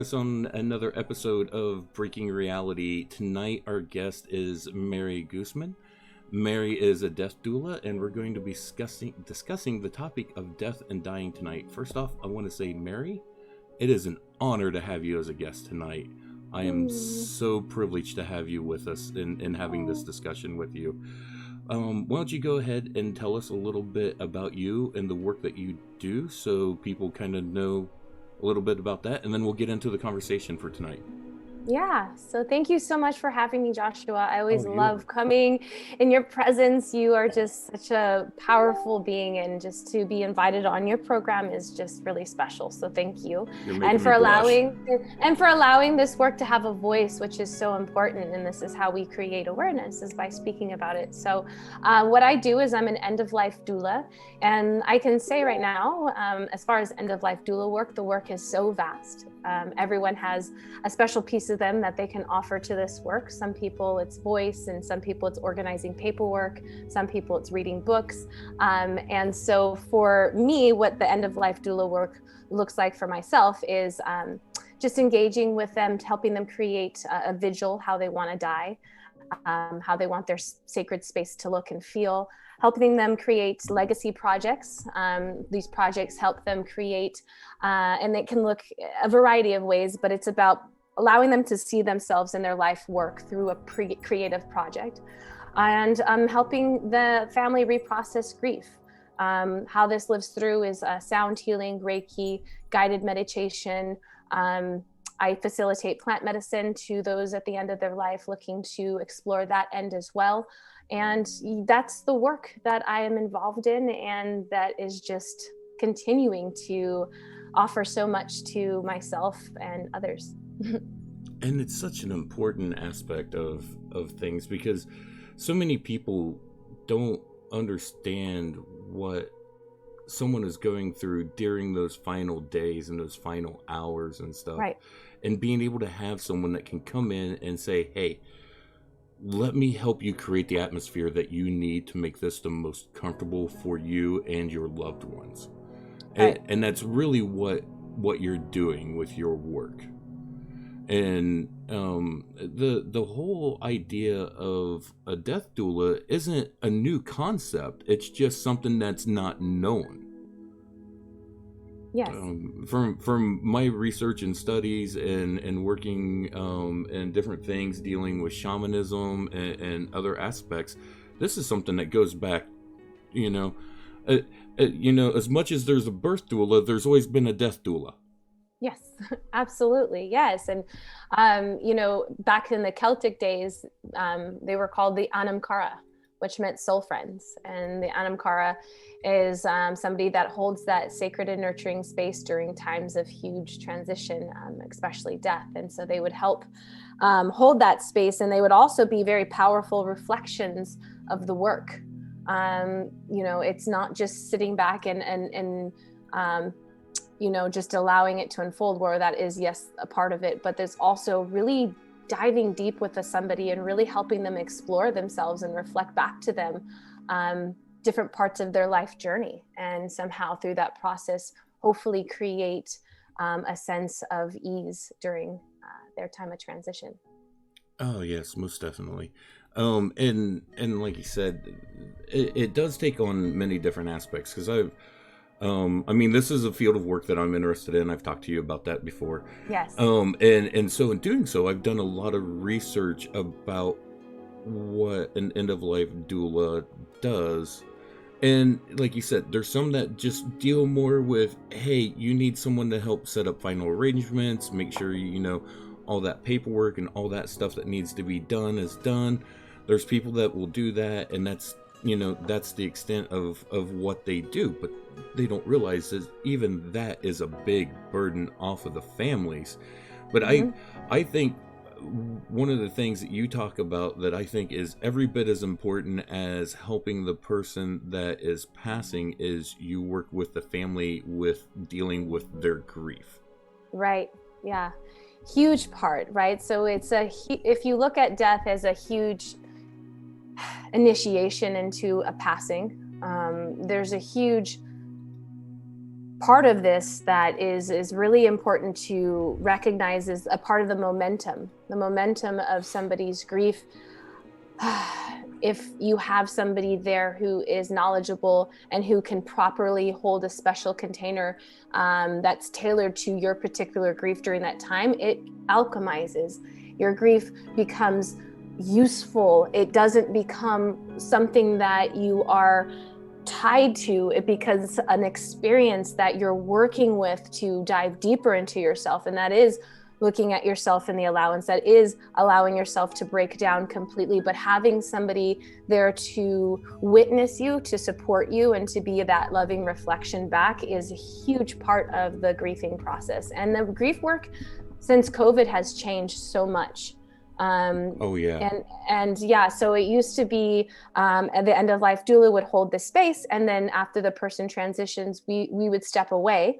Us on another episode of Breaking Reality. Tonight, our guest is May Gusman. Mary is a death doula, and we're going to be discussing the topic of death and dying tonight. First off, I want to say, Mary, it is an honor to have you as a guest tonight. I am so privileged to have you with us in having this discussion with you. Why don't you go ahead and tell us a little bit about you and the work that you do so people kind of know a little bit about that, and then we'll get into the conversation for tonight. Yeah, so thank you so much for having me, Joshua. I always love coming in your presence. You are just such a powerful being, and just to be invited on your program is just really special. So thank you. You're making me blush. For allowing this work to have a voice, which is so important. And this is how we create awareness, is by speaking about it. So what I do is I'm an end-of-life doula, and I can say right now, as far as end-of-life doula work, the work is so vast. Everyone has a special piece of them that they can offer to this work. Some people it's voice, and some people it's organizing paperwork, some people it's reading books. And so for me, what the end-of-life doula work looks like for myself is just engaging with them, helping them create a vigil, how they want to die, how they want their sacred space to look and feel, helping them create legacy projects. These projects help them create, and it can look a variety of ways, but it's about allowing them to see themselves in their life work through a creative project, and helping the family reprocess grief. How this lives through is sound healing, Reiki, guided meditation. I facilitate plant medicine to those at the end of their life looking to explore that end as well. And that's the work that I am involved in, and that is just continuing to offer so much to myself and others. And it's such an important aspect of things, because so many people don't understand what someone is going through during those final days and those final hours and stuff. Right. And being able to have someone that can come in and say, hey, let me help you create the atmosphere that you need to make this the most comfortable for you and your loved ones. Right. And that's really what you're doing with your work. And the whole idea of a death doula isn't a new concept. It's just something that's not known. Yes. From my research and studies and working in different things dealing with shamanism and other aspects, this is something that goes back, as much as there's a birth doula, there's always been a death doula. Yes, absolutely. Yes. And, back in the Celtic days, they were called the Anamkara, which meant soul friends. And the Anamkara is somebody that holds that sacred and nurturing space during times of huge transition, especially death. And so they would help hold that space, and they would also be very powerful reflections of the work. It's not just sitting back and just allowing it to unfold, where that is, yes, a part of it, but there's also really diving deep with somebody and really helping them explore themselves and reflect back to them different parts of their life journey, and somehow through that process hopefully create a sense of ease during their time of transition. Oh yes, most definitely. And like you said, it does take on many different aspects, because this is a field of work that I'm interested in. I've talked to you about that before. Yes. And so in doing so, I've done a lot of research about what an end-of-life doula does. And like you said, there's some that just deal more with, hey, you need someone to help set up final arrangements, make sure, all that paperwork and all that stuff that needs to be done is done. There's people that will do that, and that's the extent of what they do, but they don't realize that even that is a big burden off of the families. But I think one of the things that you talk about that I think is every bit as important as helping the person that is passing is you work with the family with dealing with their grief. Right. Yeah. Huge part, right? So if you look at death as a huge initiation into a passing, there's a huge part of this that is really important to recognize is a part of the momentum of somebody's grief. If you have somebody there who is knowledgeable and who can properly hold a special container that's tailored to your particular grief during that time, it alchemizes. Your grief becomes useful. It doesn't become something that you are tied to. It becomes an experience that you're working with to dive deeper into yourself. And that is looking at yourself in the allowance, that is allowing yourself to break down completely, but having somebody there to witness you, to support you, and to be that loving reflection back is a huge part of the grieving process. And the grief work since COVID has changed so much. Oh yeah. And yeah, so it used to be at the end of life doula would hold this space, and then after the person transitions, we would step away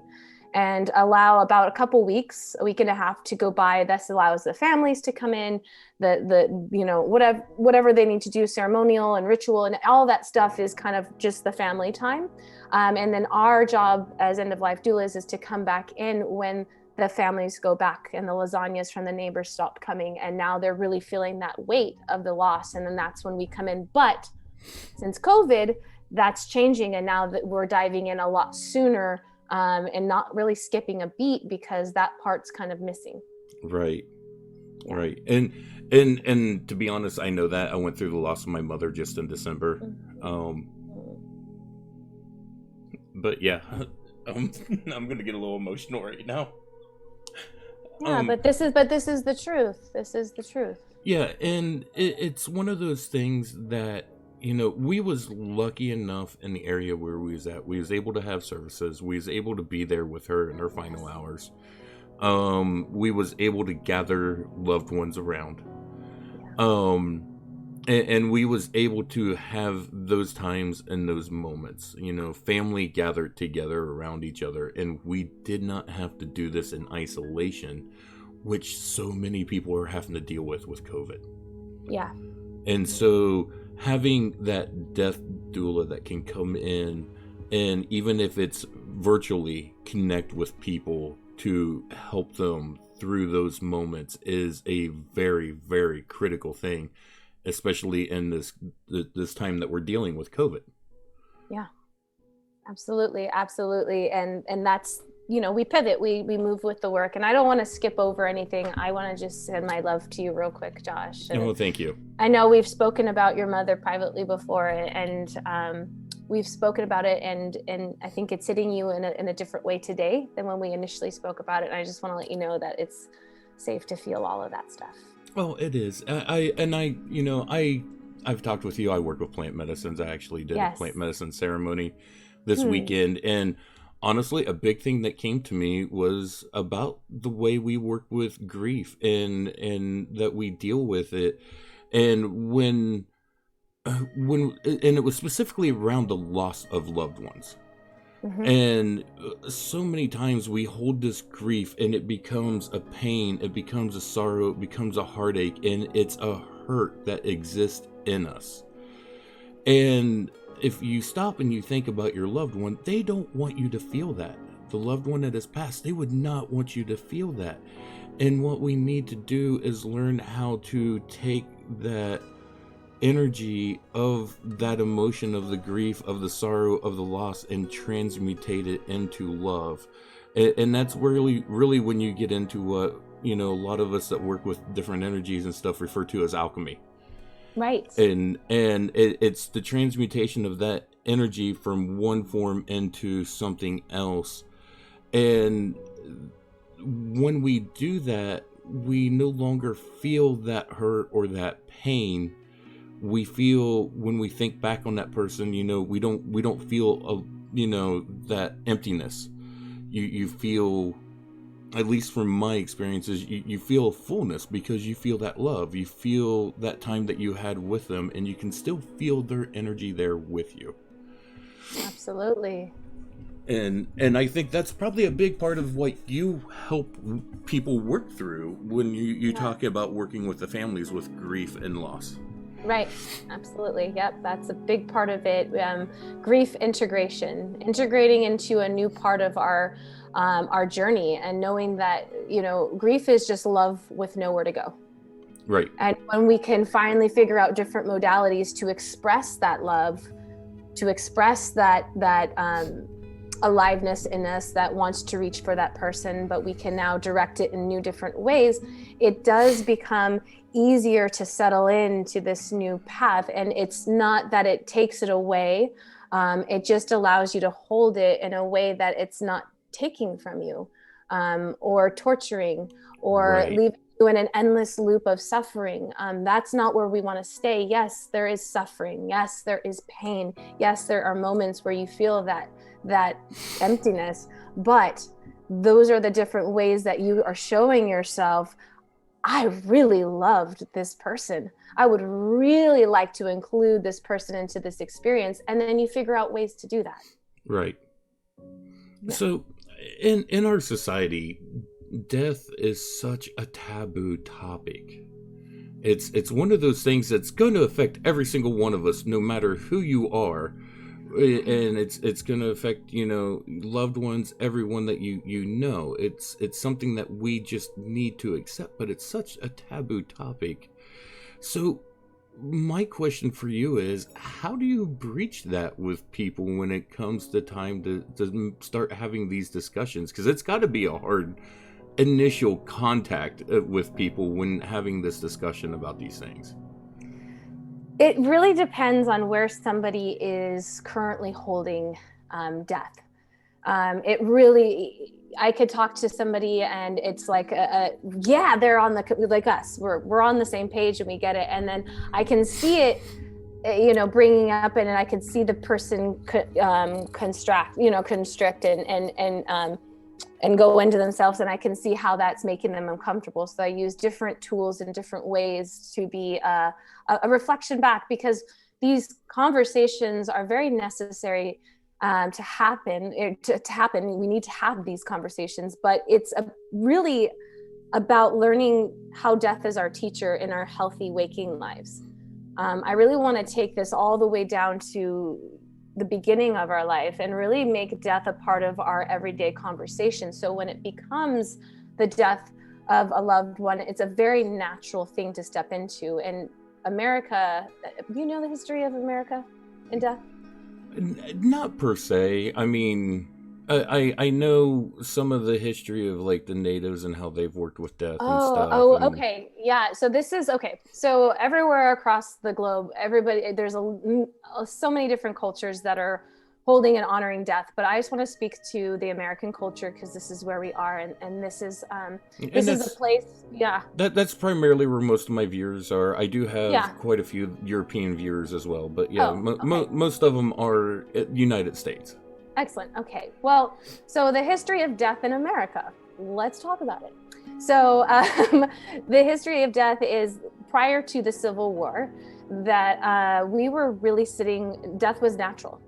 and allow about a couple weeks, a week and a half to go by. This allows the families to come in, the you know, whatever they need to do, ceremonial and ritual and all that stuff is kind of just the family time. And then our job as end of life doulas is to come back in when the families go back and the lasagnas from the neighbors stop coming, and now they're really feeling that weight of the loss, and then that's when we come in. But since COVID, that's changing, and now that we're diving in a lot sooner, and not really skipping a beat because that part's kind of missing. Right. And to be honest, I know that I went through the loss of my mother just in December. But yeah, I'm gonna get a little emotional right now. Yeah, but this is the truth. This is the truth. Yeah, and it's one of those things that, you know, we was lucky enough in the area where we was at. We was able to have services. We was able to be there with her in her final hours. We was able to gather loved ones around. And we was able to have those times and those moments, you know, family gathered together around each other, and we did not have to do this in isolation, which so many people are having to deal with COVID. Yeah. And so having that death doula that can come in and, even if it's virtually, connect with people to help them through those moments is a very, very critical thing, especially in this time that we're dealing with COVID. Yeah, absolutely. And that's, you know, we pivot, we move with the work, and I don't want to skip over anything. I want to just send my love to you real quick, Josh. Oh, thank you. I know we've spoken about your mother privately before, and we've spoken about it, and I think it's hitting you in a different way today than when we initially spoke about it. And I just want to let you know that it's safe to feel all of that stuff. Well, it is. I've talked with you. I work with plant medicines. I actually did a plant medicine ceremony this weekend. And honestly, a big thing that came to me was about the way we work with grief and that we deal with it. And when it was specifically around the loss of loved ones. Mm-hmm. And so many times we hold this grief and it becomes a pain, it becomes a sorrow, it becomes a heartache, and it's a hurt that exists in us. And if you stop and you think about your loved one, they don't want you to feel that. The loved one that has passed, they would not want you to feel that. And what we need to do is learn how to take that energy of that emotion of the grief, of the sorrow, of the loss, and transmutate it into love. And that's really when you get into what, you know, a lot of us that work with different energies and stuff refer to as alchemy. Right. And it's the transmutation of that energy from one form into something else. And when we do that, we no longer feel that hurt or that pain. We feel, when we think back on that person, you know, we don't feel that emptiness. You feel, at least from my experiences, you feel a fullness because you feel that love. You feel that time that you had with them, and you can still feel their energy there with you. Absolutely. And I think that's probably a big part of what you help people work through when you talk about working with the families with grief and loss. Right. Absolutely. Yep. That's a big part of it. Grief integration, integrating into a new part of our journey, and knowing that, grief is just love with nowhere to go. Right. And when we can finally figure out different modalities to express that love, to express that aliveness in us that wants to reach for that person, but we can now direct it in new different ways, it does become easier to settle into this new path. And it's not that it takes it away. It just allows you to hold it in a way that it's not taking from you, or torturing, or Right. leaving you in an endless loop of suffering. That's not where we want to stay. Yes, there is suffering. Yes, there is pain. Yes, there are moments where you feel that emptiness, but those are the different ways that you are showing yourself, I really loved this person. I would really like to include this person into this experience. And then you figure out ways to do that. Right. Yeah. So in our society, death is such a taboo topic. It's one of those things that's going to affect every single one of us, no matter who you are. And it's going to affect, loved ones, everyone that you know. It's something that we just need to accept, but it's such a taboo topic. So my question for you is, how do you breach that with people when it comes to time to start having these discussions? Because it's got to be a hard initial contact with people when having this discussion about these things. It really depends on where somebody is currently holding death. I could talk to somebody and it's like, yeah, they're like us. We're on the same page and we get it. And then I can see it, bringing up, and I can see the person constrict and go into themselves, and I can see how that's making them uncomfortable. So I use different tools and different ways to be a reflection back, because these conversations are very necessary to happen. We need to have these conversations, but it's really about learning how death is our teacher in our healthy waking lives. I really want to take this all the way down to the beginning of our life and really make death a part of our everyday conversation. So when it becomes the death of a loved one, it's a very natural thing to step into. And America, you know the history of America in death? Not per se. I mean, I know some of the history of like the natives and how they've worked with death and stuff. Okay. Yeah. So this is okay. So everywhere across the globe, there's so many different cultures that are holding and honoring death. But I just want to speak to the American culture, because this is where we are, and this is a place. Yeah. That's primarily where most of my viewers are. I do have quite a few European viewers as well, but yeah, most of them are United States. Excellent. Okay. Well, so the history of death in America. Let's talk about it. So the history of death is prior to the Civil War, that we were really death was natural.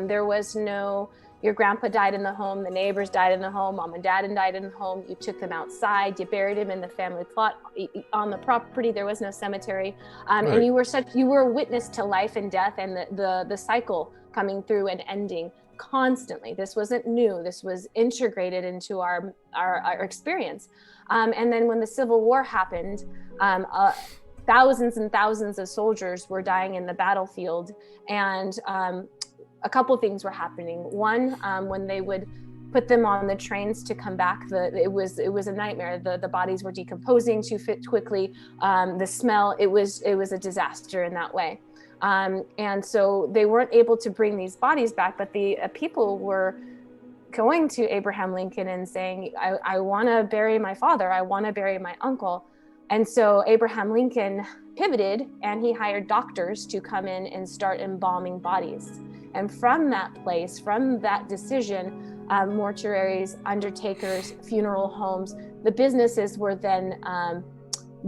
There was no, your grandpa died in the home, the neighbors died in the home, mom and dad died in the home, you took them outside, you buried him in the family plot on the property, there was no cemetery. Right. And you were a witness to life and death and the cycle coming through and ending constantly. This wasn't new. This was integrated into our experience. And then when the Civil War happened, thousands and thousands of soldiers were dying in the battlefield, and a couple things were happening. One, when they would put them on the trains to come back, it was a nightmare. The bodies were decomposing too quickly. The smell, it was a disaster in that way. And so they weren't able to bring these bodies back, but the people were going to Abraham Lincoln and saying, I want to bury my father, I want to bury my uncle. And so Abraham Lincoln pivoted and he hired doctors to come in and start embalming bodies. And from that place, from that decision, mortuaries, undertakers, funeral homes, the businesses were then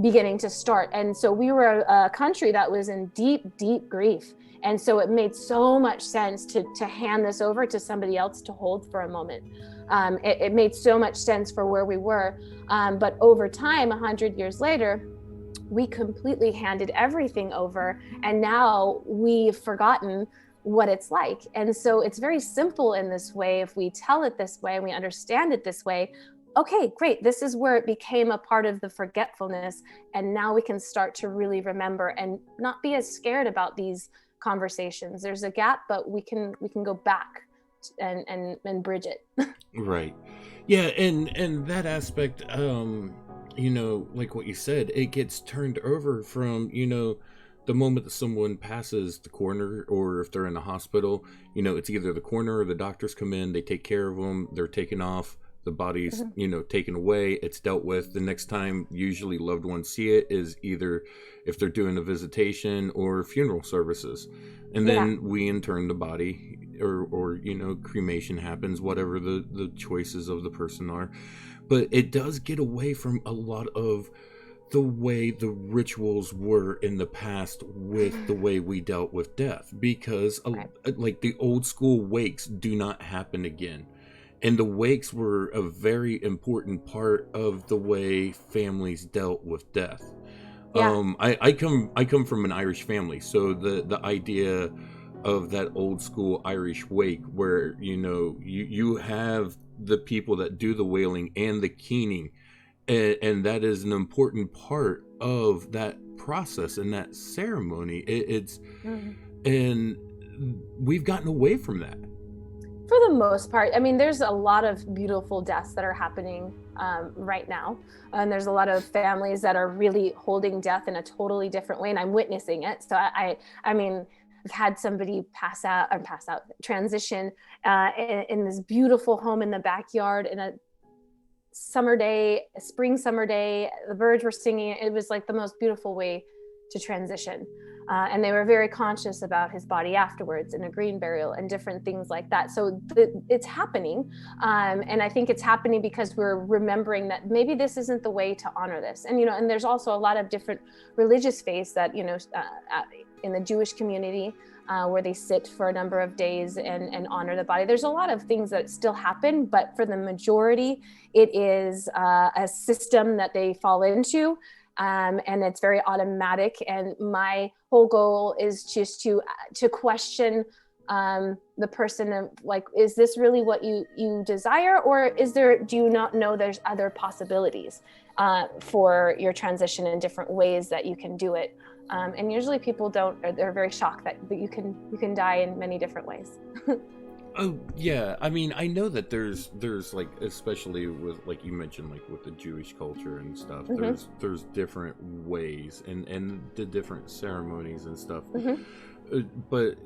beginning to start. And so we were a country that was in deep, deep grief. And so it made so much sense to hand this over to somebody else to hold for a moment. It made so much sense for where we were. But over time, 100 years later, we completely handed everything over, and now we've forgotten what it's like. And so it's very simple in this way. If we tell it this way and we understand it this way, okay, great, this is where it became a part of the forgetfulness, and now we can start to really remember and not be as scared about these conversations. There's a gap, but we can go back and bridge it. Right. Yeah, and that aspect, like what you said, it gets turned over from, the moment that someone passes the coroner, or if they're in the hospital, it's either the coroner or the doctors come in, they take care of them, they're taken off, the body's, taken away, it's dealt with. The next time usually loved ones see it is either if they're doing a visitation or funeral services. And then we intern the body, or cremation happens, whatever the choices of the person are. But it does get away from a lot of the way the rituals were in the past with the way we dealt with death, because like the old school wakes do not happen again. And the wakes were a very important part of the way families dealt with death. I come from an Irish family, so the idea of that old school Irish wake, where you have the people that do the wailing and the keening, and that is an important part of that process and that ceremony. And we've gotten away from that for the most part. I mean, there's a lot of beautiful deaths that are happening right now, and there's a lot of families that are really holding death in a totally different way, and I'm witnessing it. So I mean, I've had somebody transition in this beautiful home in the backyard in a spring summer day. The birds were singing. It was like the most beautiful way to transition. And they were very conscious about his body afterwards, in a green burial and different things like that. So it's happening. And I think it's happening because we're remembering that maybe this isn't the way to honor this. And, and there's also a lot of different religious faiths that, in the Jewish community, where they sit for a number of days and honor the body. There's a lot of things that still happen, but for the majority, it is a system that they fall into. And it's very automatic. And my whole goal is just to question the person of, like, is this really what you desire, or do you not know there's other possibilities for your transition in different ways that you can do it? And usually people don't, or they're very shocked that you can die in many different ways. Oh yeah, I mean, I know that there's like, especially with, like you mentioned, like with the Jewish culture and stuff, there's different ways and the different ceremonies and stuff. But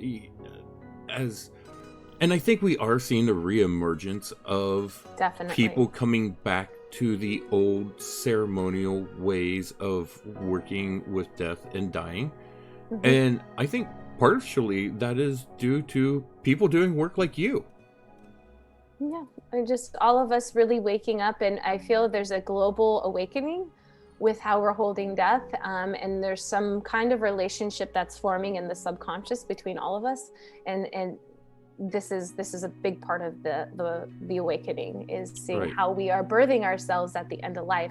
and I think we are seeing a reemergence of people coming back to the old ceremonial ways of working with death and dying. And I think partially that is due to people doing work like you. Yeah, and just all of us really waking up, and I feel there's a global awakening with how we're holding death, and there's some kind of relationship that's forming in the subconscious between all of us, and this is a big part of the awakening, is seeing how we are birthing ourselves at the end of life.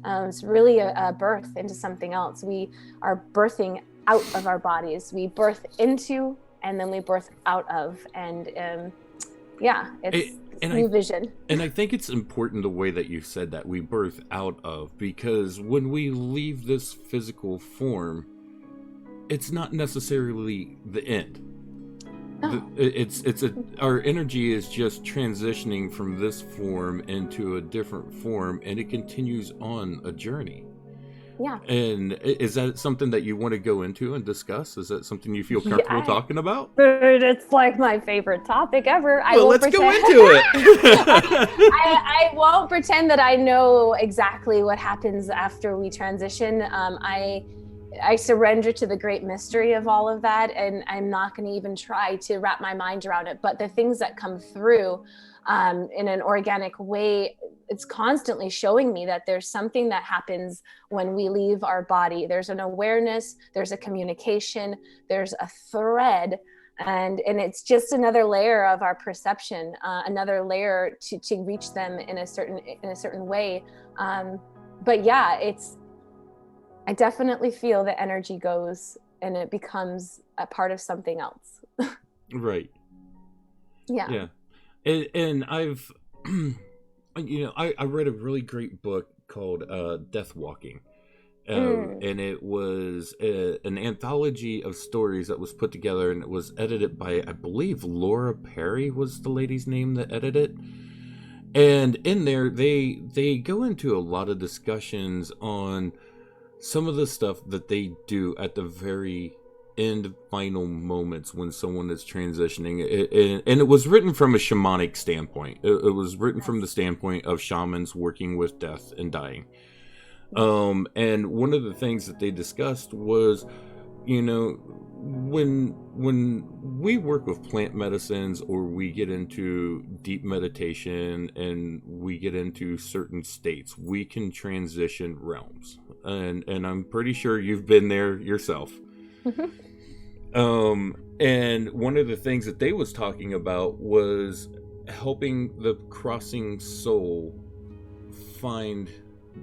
It's really a birth into something else. We are birthing out of our bodies. We birth into, and then we birth out of, and it's new vision. And I think it's important the way that you said that, we birth out of, because when we leave this physical form, it's not necessarily the end. Our energy is just transitioning from this form into a different form, and it continues on a journey. Yeah. And is that something that you want to go into and discuss? Is that something you feel comfortable talking about? It's like my favorite topic ever. Let's go into it. I won't pretend that I know exactly what happens after we transition. I surrender to the great mystery of all of that, and I'm not going to even try to wrap my mind around it. But the things that come through in an organic way, it's constantly showing me that there's something that happens when we leave our body. There's an awareness, there's a communication, there's a thread, and it's just another layer of our perception, another layer to reach them in a certain way. But yeah, I definitely feel the energy goes and it becomes a part of something else. Right. Yeah. Yeah. And I've, I read a really great book called Death Walking. Mm. And it was an anthology of stories that was put together, and it was edited by, I believe, Laura Perry was the lady's name that edited it. And in there, they go into a lot of discussions on some of the stuff that they do at the very end, final moments when someone is transitioning. And it was written from a shamanic standpoint. It was written from the Yes. standpoint of shamans working with death and dying. Yeah. And one of the things that they discussed was, you know, when we work with plant medicines, or we get into deep meditation and we get into certain states, we can transition realms. And I'm pretty sure you've been there yourself. And one of the things that they was talking about was helping the crossing soul find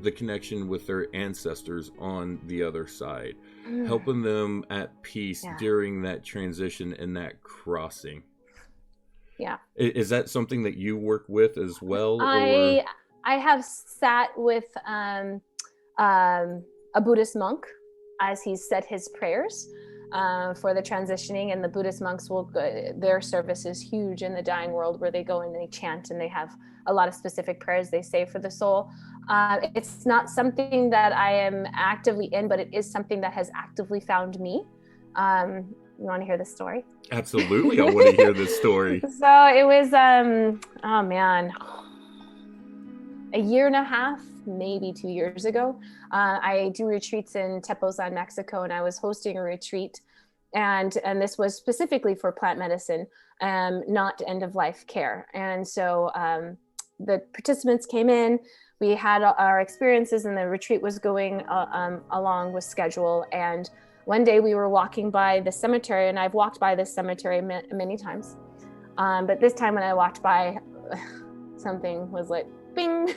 the connection with their ancestors on the other side, helping them at peace Yeah. during that transition and that crossing. Yeah. Is that something that you work with as well, or? I have sat with a Buddhist monk as he said his prayers for the transitioning, and the Buddhist monks will go, their service is huge in the dying world, where they go and they chant and they have a lot of specific prayers they say for the soul. It's not something that I am actively in, but it is something that has actively found me. You want to hear the story? Absolutely, I want to hear this story. So it was, oh man, a year and a half, maybe 2 years ago. I do retreats in Tepoztlán, Mexico, and I was hosting a retreat. And this was specifically for plant medicine, not end of life care. And so the participants came in, we had our experiences, and the retreat was going along with schedule. And one day we were walking by the cemetery, and I've walked by this cemetery many times. But this time when I walked by, something was like, bing.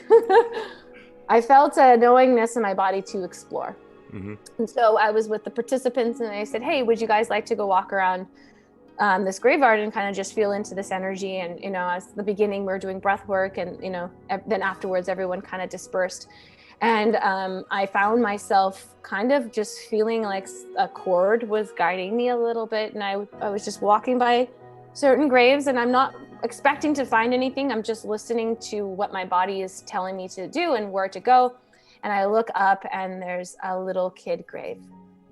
I felt a knowingness in my body to explore. Mm-hmm. And so I was with the participants, and I said, hey, would you guys like to go walk around this graveyard and kind of just feel into this energy? And, as the beginning, we were doing breath work, and, then afterwards, everyone kind of dispersed. And I found myself kind of just feeling like a cord was guiding me a little bit. And I was just walking by certain graves, and I'm not expecting to find anything. I'm just listening to what my body is telling me to do and where to go. And I look up, and there's a little kid grave.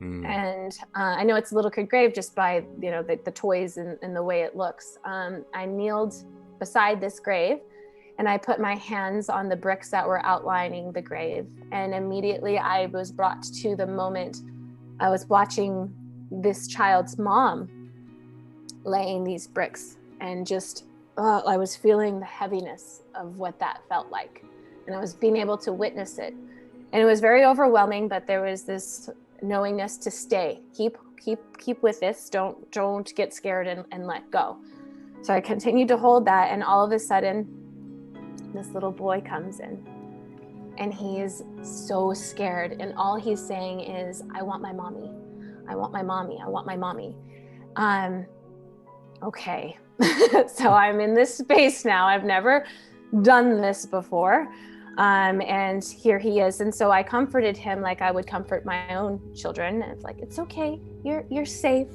And I know it's a little kid grave just by, the toys and the way it looks. I kneeled beside this grave, and I put my hands on the bricks that were outlining the grave. And immediately I was brought to the moment I was watching this child's mom laying these bricks, and just, I was feeling the heaviness of what that felt like. And I was being able to witness it. And it was very overwhelming, but there was this knowingness to stay, keep with this. Don't get scared and let go. So I continued to hold that. And all of a sudden, this little boy comes in, and he is so scared. And all he's saying is, I want my mommy. I want my mommy. I want my mommy. Okay. So I'm in this space now. I've never done this before. And here he is. And so I comforted him like I would comfort my own children. And it's like, it's okay. You're safe.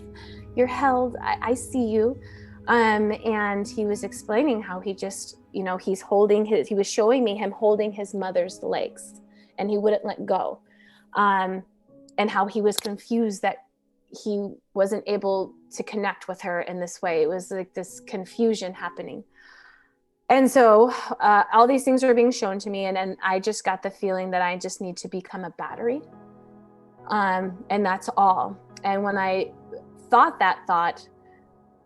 You're held. I see you. And he was explaining how he just, he was showing me him holding his mother's legs, and he wouldn't let go. And how he was confused that he wasn't able to connect with her in this way. It was like this confusion happening. And so all these things were being shown to me, and I just got the feeling that I just need to become a battery. And that's all. And when I thought that thought,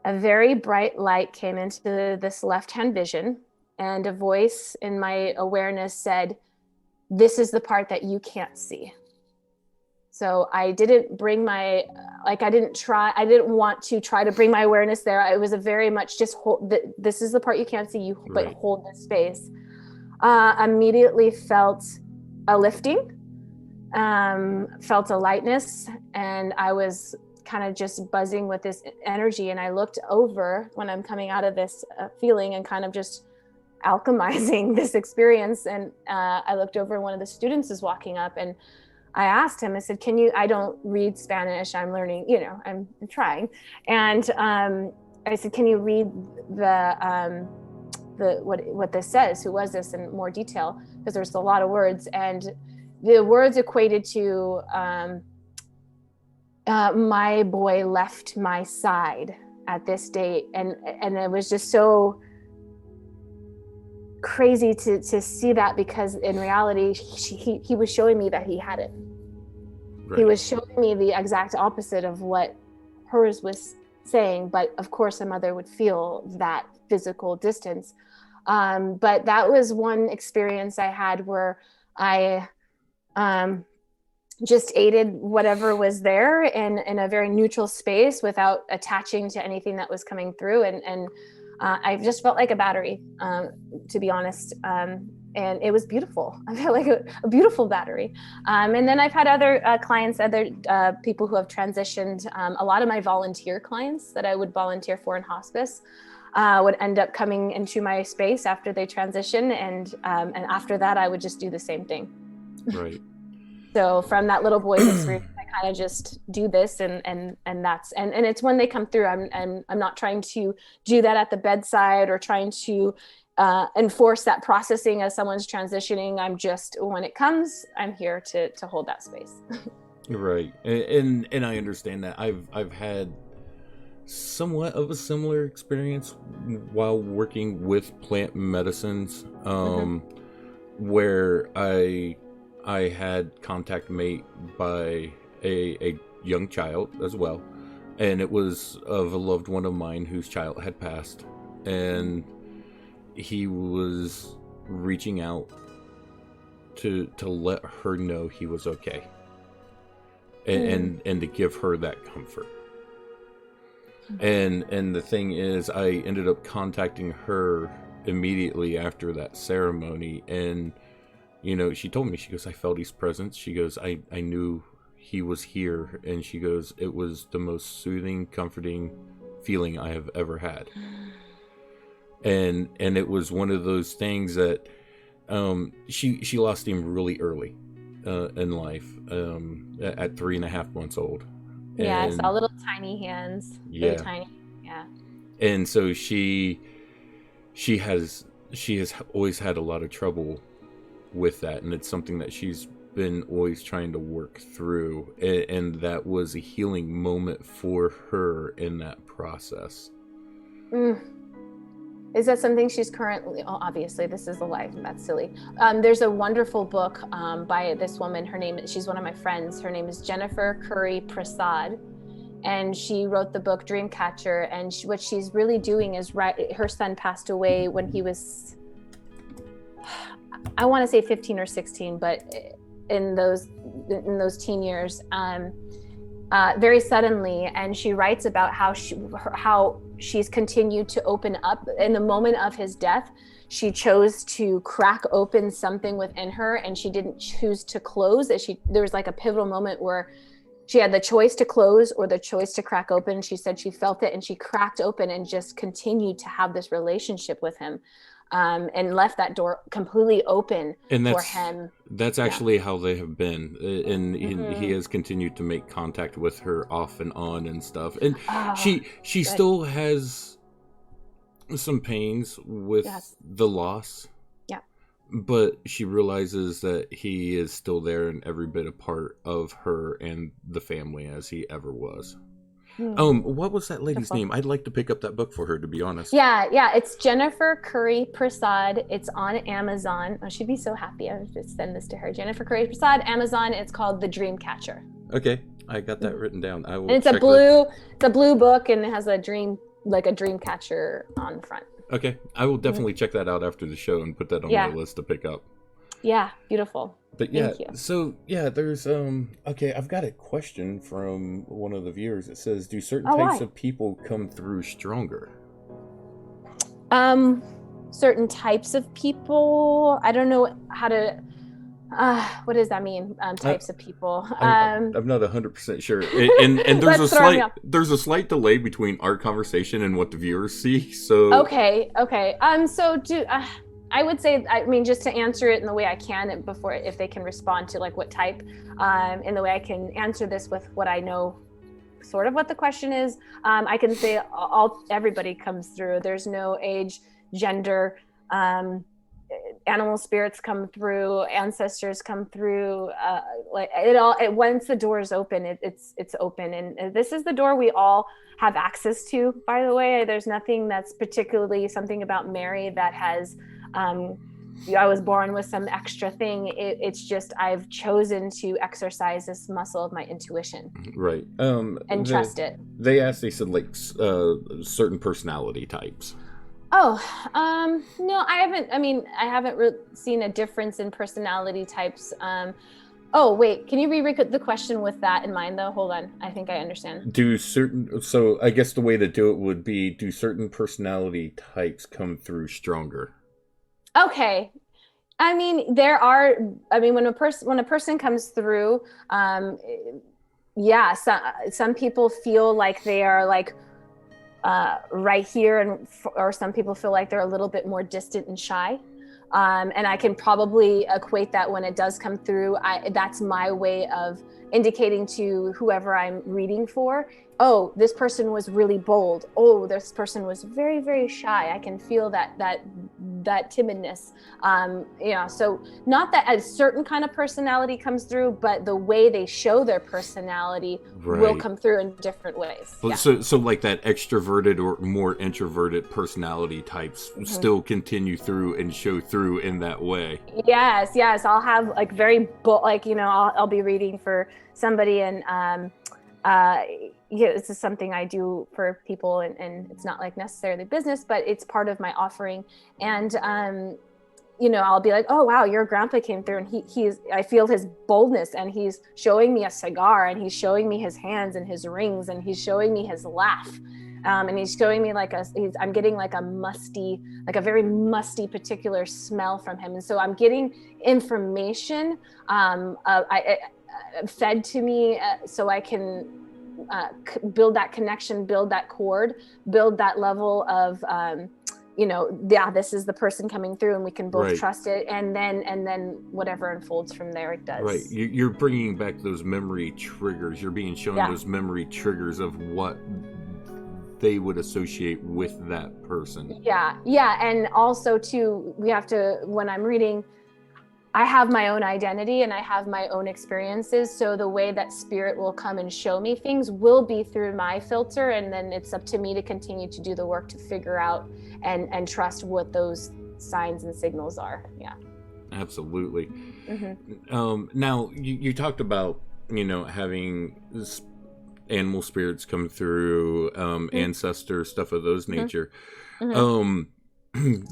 a very bright light came into this left-hand vision, and a voice in my awareness said, this is the part that you can't see. So I didn't bring I didn't want to try to bring my awareness there. I was a very much just hold, this is the part you can't see, but Right. hold this space. Immediately felt a lifting, felt a lightness, and I was kind of just buzzing with this energy. And I looked over when I'm coming out of this feeling and kind of just alchemizing this experience. And I looked over and one of the students is walking up, and I asked him, I said, I don't read Spanish. I'm learning, I'm trying. And I said, can you read what this says? Who was this in more detail? Because there's a lot of words. And the words equated to, my boy left my side at this date. And it was just so crazy to see that, because in reality, he was showing me that he hadn't. Right. He was showing me the exact opposite of what hers was saying. But of course, a mother would feel that physical distance. But that was one experience I had where I just aided whatever was there in a very neutral space without attaching to anything that was coming through. And I just felt like a battery, to be honest. And it was beautiful. I felt like a beautiful battery. And then I've had other clients, other people who have transitioned. A lot of my volunteer clients that I would volunteer for in hospice would end up coming into my space after they transition. And after that, I would just do the same thing. Right. So from that little boy's experience, I kind of just do this, and that's and it's when they come through. I'm not trying to do that at the bedside or trying to enforce that processing as someone's transitioning. I'm just, when it comes, I'm here to hold that space. Right, and I understand that. I've had somewhat of a similar experience while working with plant medicines, where I had contact made by a young child as well, and it was of a loved one of mine whose child had passed, and he was reaching out to let her know he was okay, and to give her that comfort. And the thing is, I ended up contacting her immediately after that ceremony, and she told me, she goes, I felt his presence. She goes, I knew he was here. And she goes, it was the most soothing, comforting feeling I have ever had. And it was one of those things that she lost him really early in life, at 3.5 months old. Yeah, I saw little tiny hands. Yeah. Really tiny. Yeah. And so she has always had a lot of trouble with that, and it's something that she's been always trying to work through, and that was a healing moment for her in that process. Is that something she's currently, obviously this is the life, and that's silly. There's a wonderful book by this woman. She's one of my friends. Her name is Jennifer Curry Prasad, and she wrote the book Dreamcatcher. And what she's really doing is, her son passed away when he was, I want to say 15 or 16, but in those teen years, very suddenly. And she writes about how she's continued to open up. In the moment of his death, she chose to crack open something within her, and she didn't choose to close. There was like a pivotal moment where she had the choice to close or the choice to crack open. She said she felt it, and she cracked open and just continued to have this relationship with him. And left that door completely open for him. That's actually how they have been, and he has continued to make contact with her off and on and stuff. And she still has some pains with the loss. Yeah, but she realizes that he is still there and every bit a part of her and the family as he ever was. What was that lady's name? I'd like to pick up that book for her, to be honest. Yeah, it's Jennifer Curry Prasad. It's on Amazon. Oh, she'd be so happy. I would just send this to her. Jennifer Curry Prasad, Amazon. It's called The Dreamcatcher. Okay, I got that written down. I will. And it's a blue book, and it has a dream catcher on the front. Okay, I will definitely check that out after the show and put that on my list to pick up. Yeah, beautiful. But there's okay, I've got a question from one of the viewers. It says, do certain types of people come through stronger? Certain types of people, I don't know how to What does that mean? I, Types of people. I'm not 100% sure, and That's throwing me off. there's a slight delay between our conversation and what the viewers see. So Okay, okay. So do I would say, I mean, just to answer it in the way I can, and before if they can respond to like what type, in the way I can answer this with what I know, sort of what the question is. I can say everybody comes through. There's no age, gender. Animal spirits come through, ancestors come through, like it all, once the door is open, it's open, and this is the door we all have access to, by the way. There's nothing that's particularly something about Mary that has I was born with some extra thing. It's just I've chosen to exercise this muscle of my intuition, right. And trust it. They said like certain personality types. Oh, no, I haven't. I mean, I haven't seen a difference in personality types. Oh, wait, can you re-read the question with that in mind, though? Hold on, I think I understand. So I guess the way to do it would be, do certain personality types come through stronger? Okay. I mean, when a person comes through, yeah, some people feel like they are like right here, or some people feel like they're a little bit more distant and shy. And I can probably equate that when it does come through. That's my way of indicating to whoever I'm reading for, oh, this person was really bold. Oh, this person was very, very shy. I can feel that timidness. So not that a certain kind of personality comes through, but the way they show their personality will come through in different ways. Well, yeah. So like that extroverted or more introverted personality types still continue through and show through in that way. Yes. I'll have like I'll be reading for somebody, and this is something I do for people, and it's not like necessarily business, but it's part of my offering. And I'll be like, oh wow, your grandpa came through, and I feel his boldness, and he's showing me a cigar, and he's showing me his hands and his rings, and he's showing me his laugh. And he's showing me I'm getting like a very musty particular smell from him. And so I'm getting information fed to me, so I can build that connection, build that chord, build that level of, this is the person coming through, and we can both trust it. And then whatever unfolds from there, it does. Right. You're bringing back those memory triggers. You're being shown those memory triggers of what they would associate with that person. Yeah. And also too, when I'm reading, I have my own identity and I have my own experiences. So the way that spirit will come and show me things will be through my filter. And then it's up to me to continue to do the work to figure out and trust what those signs and signals are. Yeah. Absolutely. Now you talked about, having animal spirits come through, ancestor stuff of those nature.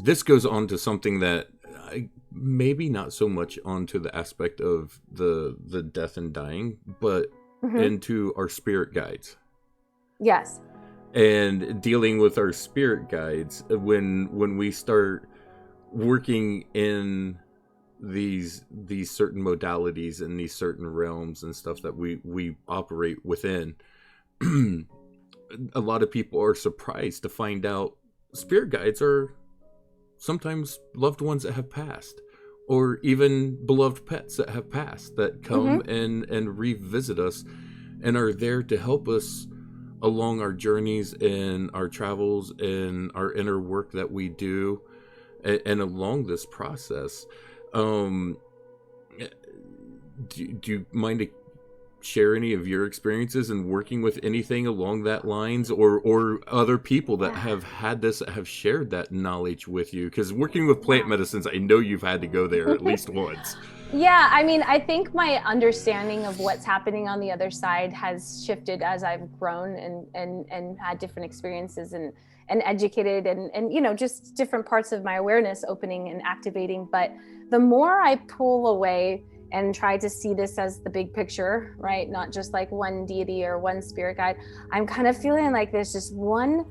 This goes on to something that maybe not so much onto the aspect of the death and dying, but into our spirit guides. Yes. And dealing with our spirit guides, when we start working in these certain modalities and these certain realms and stuff that we operate within, a lot of people are surprised to find out spirit guides are sometimes loved ones that have passed, or even beloved pets that have passed, that come and revisit us and are there to help us along our journeys and our travels and our inner work that we do, and along this process. Do you mind to share any of your experiences in working with anything along that lines, or other people that have had this, that have shared that knowledge with you? Because working with plant medicines, I know you've had to go there at least once. Yeah, I mean, I think my understanding of what's happening on the other side has shifted as I've grown and had different experiences and educated and just different parts of my awareness opening and activating. But the more I pull away and try to see this as the big picture, right? Not just like one deity or one spirit guide, I'm kind of feeling like there's just one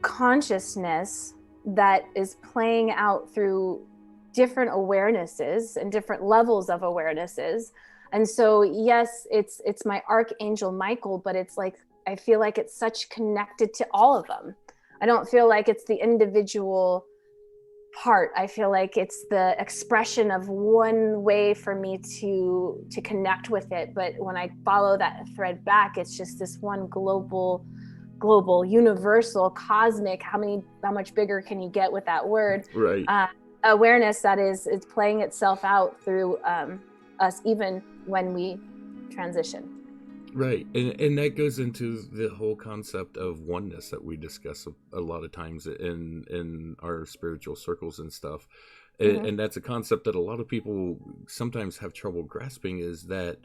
consciousness that is playing out through different awarenesses and different levels of awarenesses. And so, yes, it's my Archangel Michael, but it's like, I feel like it's such connected to all of them. I don't feel like it's the individual part. I feel like it's the expression of one way for me to connect with it. But when I follow that thread back, it's just this one global, universal, cosmic, how much bigger can you get with that word? Right. Awareness that it's playing itself out through us, even when we transition. Right. And that goes into the whole concept of oneness that we discuss a lot of times in our spiritual circles and stuff. And that's a concept that a lot of people sometimes have trouble grasping, is that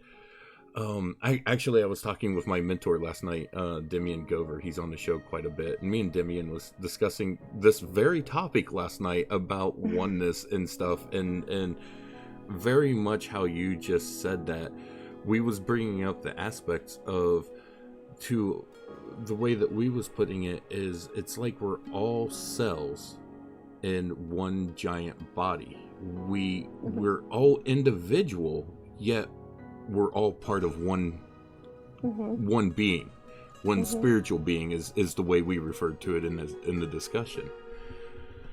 I was talking with my mentor last night, Demian Gover. He's on the show quite a bit. And me and Demian was discussing this very topic last night about oneness and stuff, and very much how you just said that. We was bringing up the aspects of, to the way that we was putting it is, it's like we're all cells in one giant body. We're all individual, yet we're all part of one being, one spiritual being is the way we referred to it in the discussion.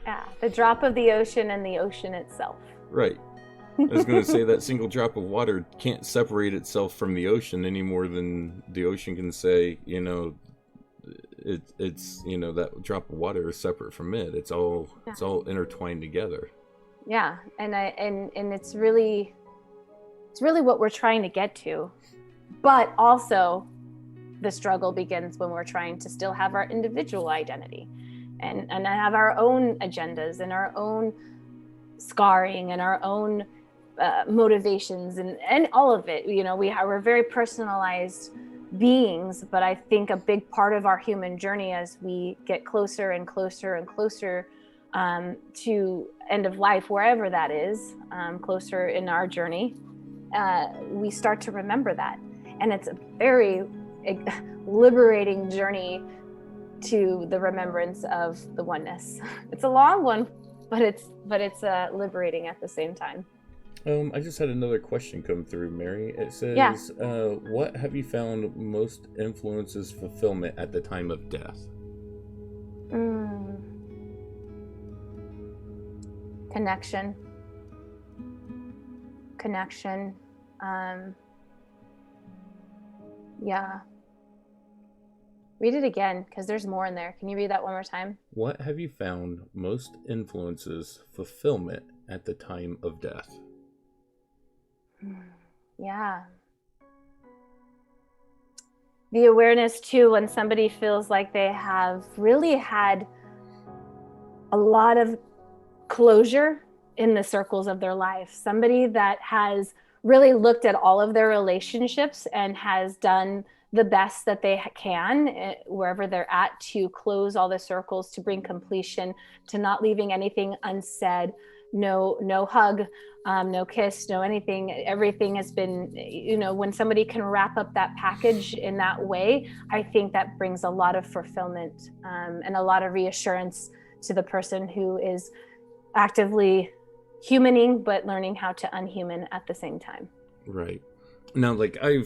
Yeah, the drop of the ocean and the ocean itself. Right. I was going to say that single drop of water can't separate itself from the ocean any more than the ocean can say, it's that drop of water is separate from it. It's all intertwined together. Yeah, and it's really what we're trying to get to, but also the struggle begins when we're trying to still have our individual identity, and have our own agendas and our own scarring and our own motivations and all of it. We're very personalized beings, but I think a big part of our human journey, as we get closer and closer and closer to end of life, wherever that is, closer in our journey, we start to remember that. And it's a very liberating journey to the remembrance of the oneness. It's a long one, but it's liberating at the same time. I just had another question come through, Mary. It says, what have you found most influences fulfillment at the time of death? Connection. Yeah. Read it again, because there's more in there. Can you read that one more time? What have you found most influences fulfillment at the time of death? Yeah. The awareness too, when somebody feels like they have really had a lot of closure in the circles of their life. Somebody that has really looked at all of their relationships and has done the best that they can wherever they're at to close all the circles, to bring completion, to not leaving anything unsaid. No hug, no kiss, no anything. Everything has been, when somebody can wrap up that package in that way, I think that brings a lot of fulfillment and a lot of reassurance to the person who is actively humaning, but learning how to unhuman at the same time. Right. Now, like I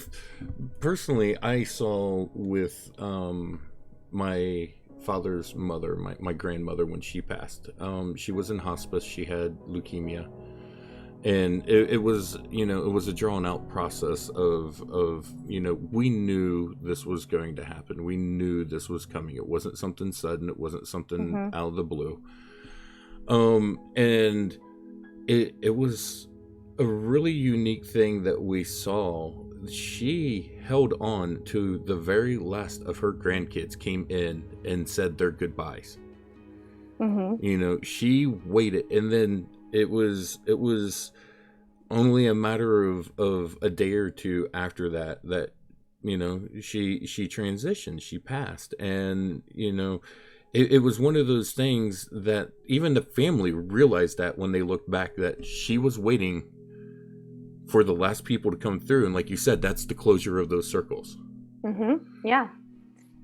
saw with my father's mother, my grandmother, when she passed. She was in hospice. She had leukemia, and it was a drawn out process of we knew this was going to happen. We knew this was coming. It wasn't something sudden. It wasn't something out of the blue. And it was a really unique thing that we saw. She held on to the very last of her grandkids came in and said their goodbyes. She waited, and then it was only a matter of a day or two after that she transitioned, she passed. And it was one of those things that even the family realized that when they looked back, that she was waiting for the last people to come through. And like you said, that's the closure of those circles. Yeah.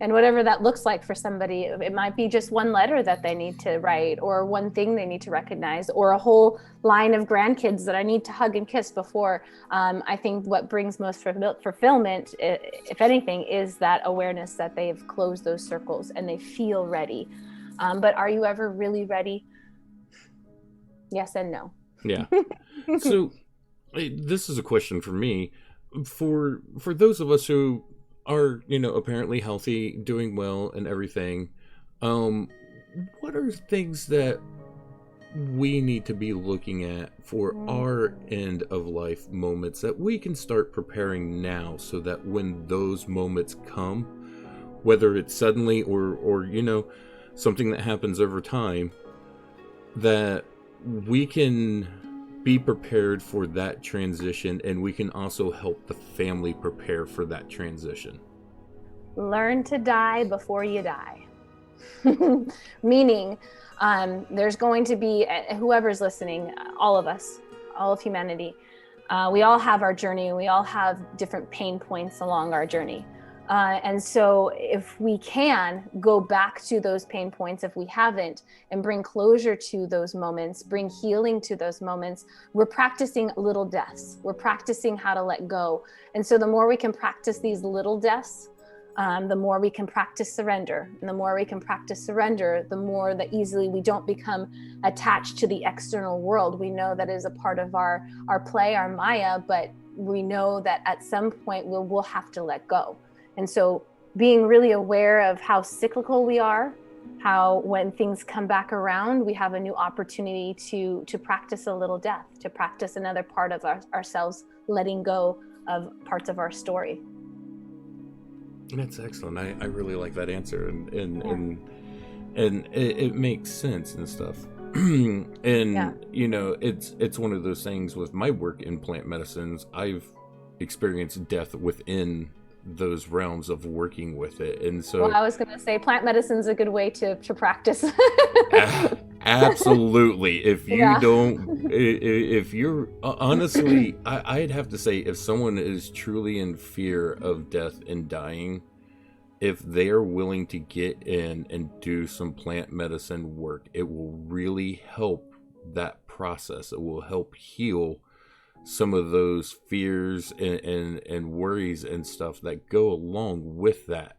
And whatever that looks like for somebody, it might be just one letter that they need to write, or one thing they need to recognize, or a whole line of grandkids that I need to hug and kiss before. I think what brings most fulfillment, if anything, is that awareness that they've closed those circles and they feel ready. But are you ever really ready? Yes and no. Yeah. So this is a question for me. For those of us who are, apparently healthy, doing well and everything, what are things that we need to be looking at for our end of life moments that we can start preparing now, so that when those moments come, whether it's suddenly or something that happens over time, that we can be prepared for that transition, and we can also help the family prepare for that transition? Learn to die before you die. Meaning, there's going to be, whoever's listening, all of us, all of humanity, we all have our journey. We all have different pain points along our journey. And so if we can go back to those pain points, if we haven't, and bring closure to those moments, bring healing to those moments, we're practicing little deaths. We're practicing how to let go. And so the more we can practice these little deaths, the more we can practice surrender. And the more we can practice surrender, the more that easily we don't become attached to the external world. We know that is a part of our play, our Maya, but we know that at some point we'll have to let go. And so being really aware of how cyclical we are, how when things come back around, we have a new opportunity to practice a little death, to practice another part of ourselves, letting go of parts of our story. That's excellent. I really like that answer, and it makes sense and stuff. And it's one of those things with my work in plant medicines. I've experienced death within those realms of working with it, and so I was going to say plant medicine is a good way to practice. Absolutely. If you don't, if you're honestly, I'd have to say, if someone is truly in fear of death and dying, if they are willing to get in and do some plant medicine work, it will really help that process. It will help heal some of those fears and worries and stuff that go along with that.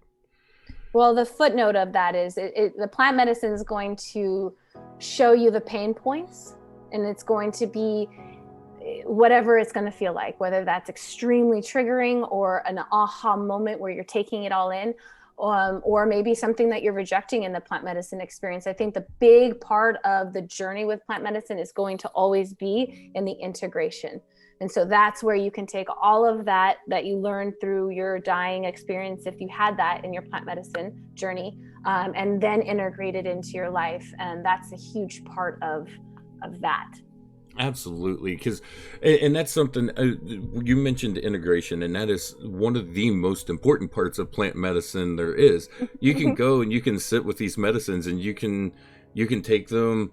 Well, the footnote of that is the plant medicine is going to show you the pain points, and it's going to be whatever it's going to feel like, whether that's extremely triggering or an aha moment where you're taking it all in, or maybe something that you're rejecting in the plant medicine experience. I think the big part of the journey with plant medicine is going to always be in the integration. And so that's where you can take all of that you learned through your dying experience, if you had that in your plant medicine journey, and then integrate it into your life. And that's a huge part of that. Absolutely, and that's something you mentioned, integration, and that is one of the most important parts of plant medicine there is. You can go and you can sit with these medicines, and you can take them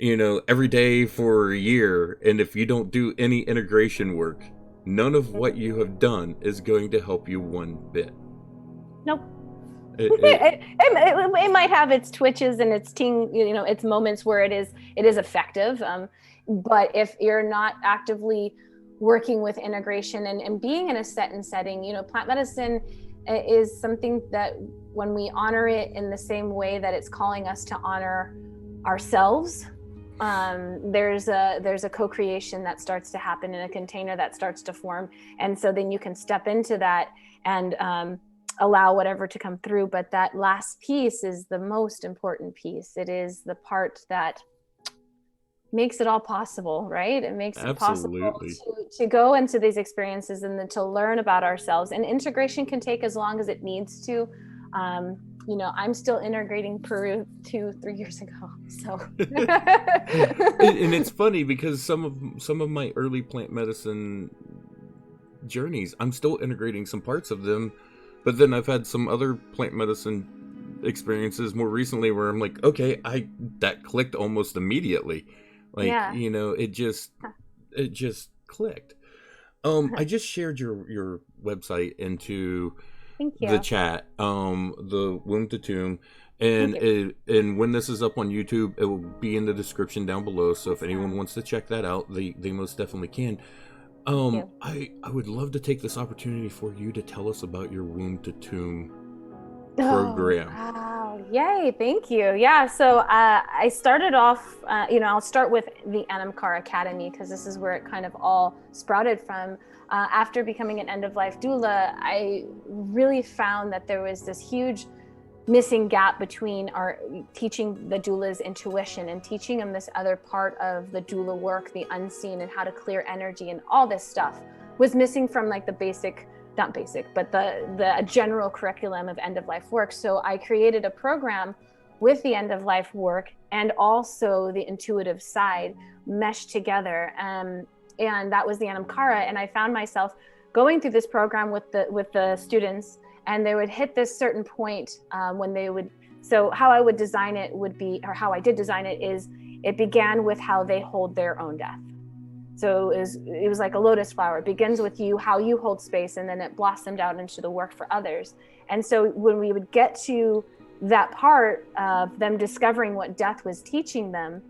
every day for a year, and if you don't do any integration work, none of what you have done is going to help you one bit. Nope. It might have its twitches and its its moments where it is effective, but if you're not actively working with integration and being in a setting, plant medicine is something that when we honor it in the same way that it's calling us to honor ourselves, there's a co-creation that starts to happen in a container that starts to form. And so then you can step into that and allow whatever to come through. But that last piece is the most important piece. It is the part that makes it all possible, right? It makes it possible to go into these experiences and then to learn about ourselves. And integration can take as long as it needs to. I'm still integrating Peru 2-3 years ago. So, and it's funny because some of my early plant medicine journeys, I'm still integrating some parts of them, but then I've had some other plant medicine experiences more recently where I'm like, okay, that clicked almost immediately. Like, it just clicked. I just shared your website into Thank the you. chat, the womb to tomb, Thank and you. and when this is up on YouTube, it will be in the description down below. So if anyone Awesome. wants to check that out, they most definitely can. Thank you. I would love to take this opportunity for you to tell us about your womb to tomb Oh, program. wow. Yay. Thank you. Yeah. So I started off, I'll start with the Anamkar Academy because this is where it kind of all sprouted from. After becoming an end of life doula, I really found that there was this huge missing gap between our teaching the doula's intuition and teaching them this other part of the doula work, the unseen, and how to clear energy, and all this stuff was missing from like the basic, not basic, but the general curriculum of end of life work. So I created a program with the end of life work and also the intuitive side meshed together, and that was the Anamkara. And I found myself going through this program with the students, and they would hit this certain point when they would. So how I would design it would be, or how I did design it is, it began with how they hold their own death. So it was like a lotus flower. It begins with you, how you hold space, and then it blossomed out into the work for others. And so when we would get to that part of them discovering what death was teaching them,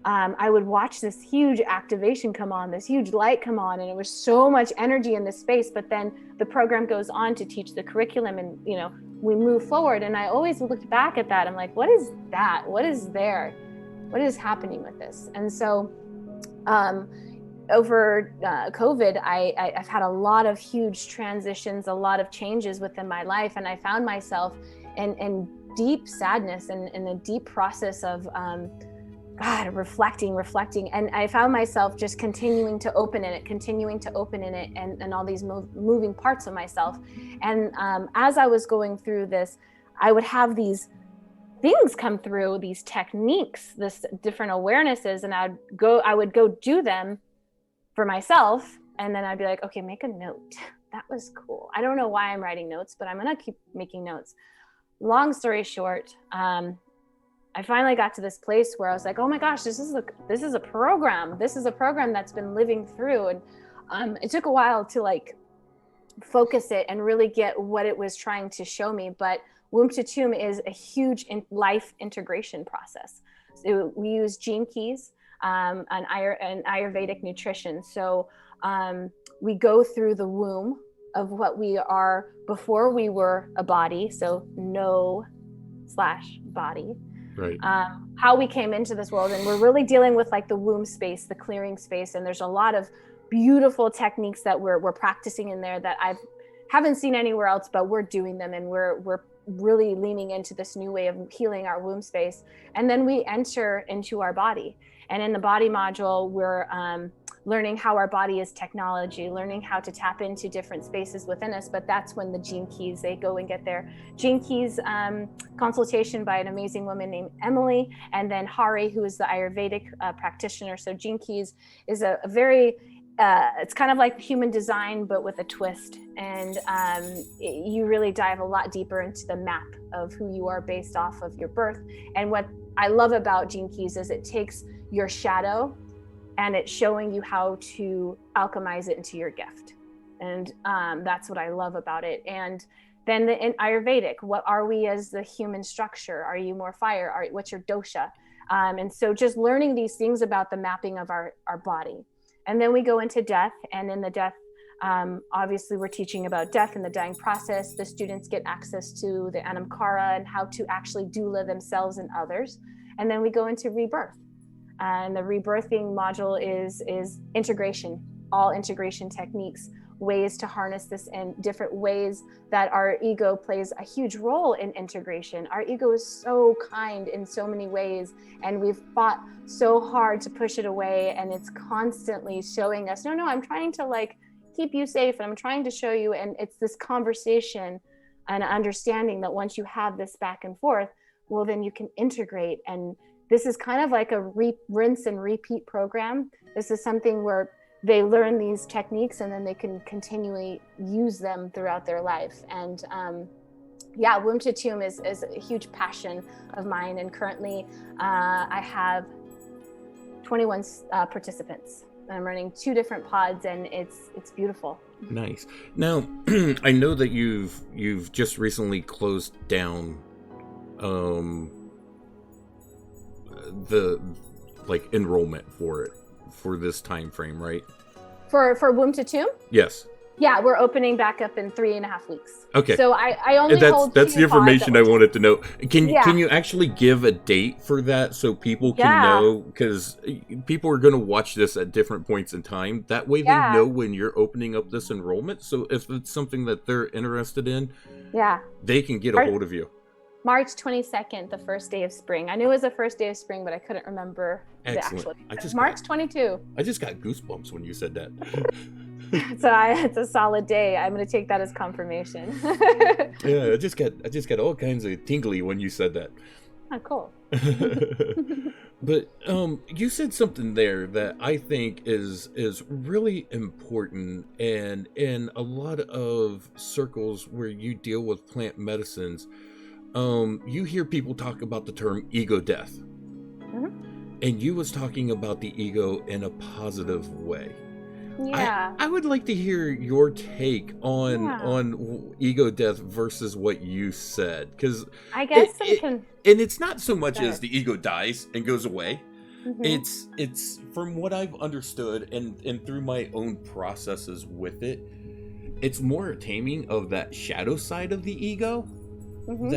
I would watch this huge activation come on, this huge light come on, and it was so much energy in this space. But then the program goes on to teach the curriculum, and we move forward. And I always looked back at that. I'm like, what is that? What is there? What is happening with this? And so over COVID, I've had a lot of huge transitions, a lot of changes within my life, and I found myself in deep sadness and in a deep process of reflecting. And I found myself just continuing to open in it, and all these moving parts of myself. And as I was going through this, I would have these things come through, these techniques, this different awarenesses, and I would go do them for myself. And then I'd be like, okay, make a note. That was cool. I don't know why I'm writing notes, but I'm going to keep making notes. Long story short, I finally got to this place where I was like, oh my gosh, this is a program. This is a program that's been living through. And it took a while to like focus it and really get what it was trying to show me. But womb to tomb is a huge life integration process. So we use gene keys, and Ayurvedic nutrition. So we go through the womb of what we are before we were a body. So no/body. Right. How we came into this world, and we're really dealing with like the womb space, the clearing space, and there's a lot of beautiful techniques that we're practicing in there that I haven't seen anywhere else, but we're doing them, and we're really leaning into this new way of healing our womb space. And then we enter into our body, and in the body module, we're learning how our body is technology, learning how to tap into different spaces within us. But that's when the gene keys, they go and get their gene keys consultation by an amazing woman named Emily, and then Hari, who is the Ayurvedic practitioner. So gene keys is a very it's kind of like human design, but with a twist. And you really dive a lot deeper into the map of who you are based off of your birth. And what I love about gene keys is it takes your shadow and it's showing you how to alchemize it into your gift. And that's what I love about it. And then in Ayurvedic, what are we as the human structure? Are you more fire? What's your dosha? And so just learning these things about the mapping of our body. And then we go into death, and in the death, obviously we're teaching about death and the dying process. The students get access to the Anamkara and how to actually doula themselves and others. And then we go into rebirth. And the rebirthing module is integration, all integration techniques, ways to harness this in different ways that our ego plays a huge role in integration. Our ego is so kind in so many ways, and we've fought so hard to push it away, and it's constantly showing us, no, I'm trying to like keep you safe, and I'm trying to show you. And it's this conversation and understanding that once you have this back and forth, well, then you can integrate. And this is kind of like a rinse and repeat program. This is something where they learn these techniques and then they can continually use them throughout their life. And womb to tomb is a huge passion of mine. And currently I have 21 participants. I'm running 2 different pods, and it's beautiful. Nice. Now, I know that you've just recently closed down the like enrollment for this time frame, right? For Womb to Tomb? Yes. Yeah, we're opening back up in 3.5 weeks. Okay. So I only hold that's the information I wanted to know. Can you actually give a date for that so people can know? Because people are going to watch this at different points in time. That way they know when you're opening up this enrollment. So if it's something that they're interested in, they can get a hold of you. March 22nd, the first day of spring. I knew it was the first day of spring, but I couldn't remember the actual. March 22. I just got goosebumps when you said that. So it's a solid day. I'm going to take that as confirmation. Yeah, I just got all kinds of tingly when you said that. Oh, cool. But you said something there that I think is really important, and in a lot of circles where you deal with plant medicines, you hear people talk about the term ego death. Mm-hmm. And you was talking about the ego in a positive way. Yeah. I would like to hear your take on ego death versus what you said, because I guess and it's not so much as the ego dies and goes away. Mm-hmm. It's from what I've understood and through my own processes with it, it's more a taming of that shadow side of the ego. Mm-hmm.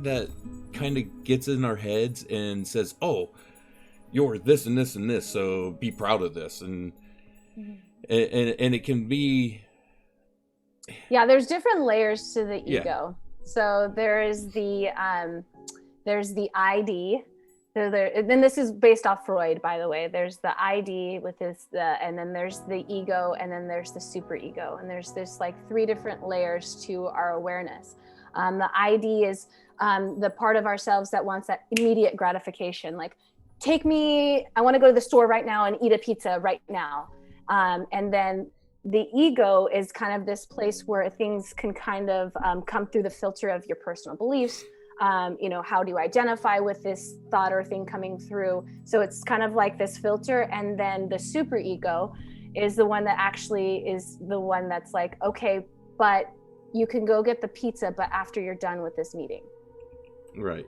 that kind of gets in our heads and says, oh, you're this and this and this, so be proud of this, and and it can be there's different layers to the ego. So there's the ID. So then this is based off Freud, by the way. There's the ID with and then there's the ego, and then there's the super ego, and there's this like 3 different layers to our awareness. The ID is the part of ourselves that wants that immediate gratification. Like, I want to go to the store right now and eat a pizza right now. And then the ego is kind of this place where things can kind of come through the filter of your personal beliefs. How do you identify with this thought or thing coming through? So it's kind of like this filter. And then the super ego is the one that actually is the one that's like, okay, but you can go get the pizza, but after you're done with this meeting. Right.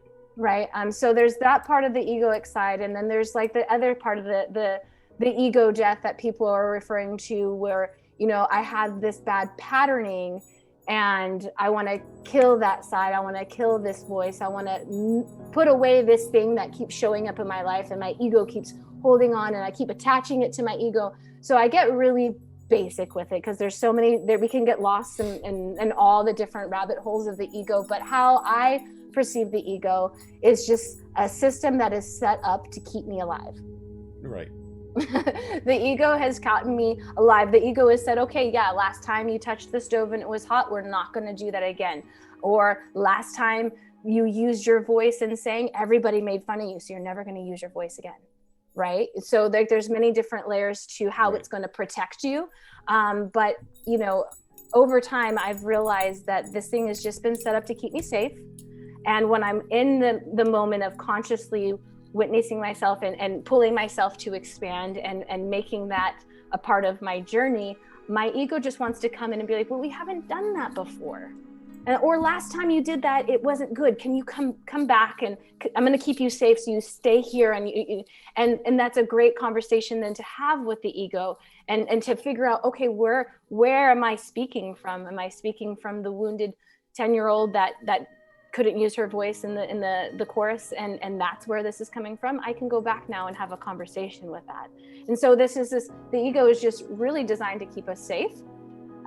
So there's that part of the egoic side. And then there's like the other part of the ego death that people are referring to, where, I had this bad patterning and I want to kill that side. I want to kill this voice. I want to put away this thing that keeps showing up in my life, and my ego keeps holding on, and I keep attaching it to my ego. So I get really basic with it, because there's so many that we can get lost in all the different rabbit holes of the ego. But how I perceive the ego is just a system that is set up to keep me alive. Right. The ego has gotten me alive. The ego has said, okay, last time you touched the stove and it was hot, we're not going to do that again. Or last time you used your voice and sang, everybody made fun of you, so you're never going to use your voice again. Right. So there's many different layers to how it's going to protect you. But, over time, I've realized that this thing has just been set up to keep me safe. And when I'm in the moment of consciously witnessing myself and pulling myself to expand and making that a part of my journey, my ego just wants to come in and be like, well, we haven't done that before. Or last time you did that, it wasn't good. Can you come back, and I'm going to keep you safe, so you stay here. And that's a great conversation then to have with the ego, and to figure out, okay, where am I speaking from? Am I speaking from the wounded 10-year-old that couldn't use her voice in the chorus, and that's where this is coming from? I can go back now and have a conversation with that. And so the ego is just really designed to keep us safe.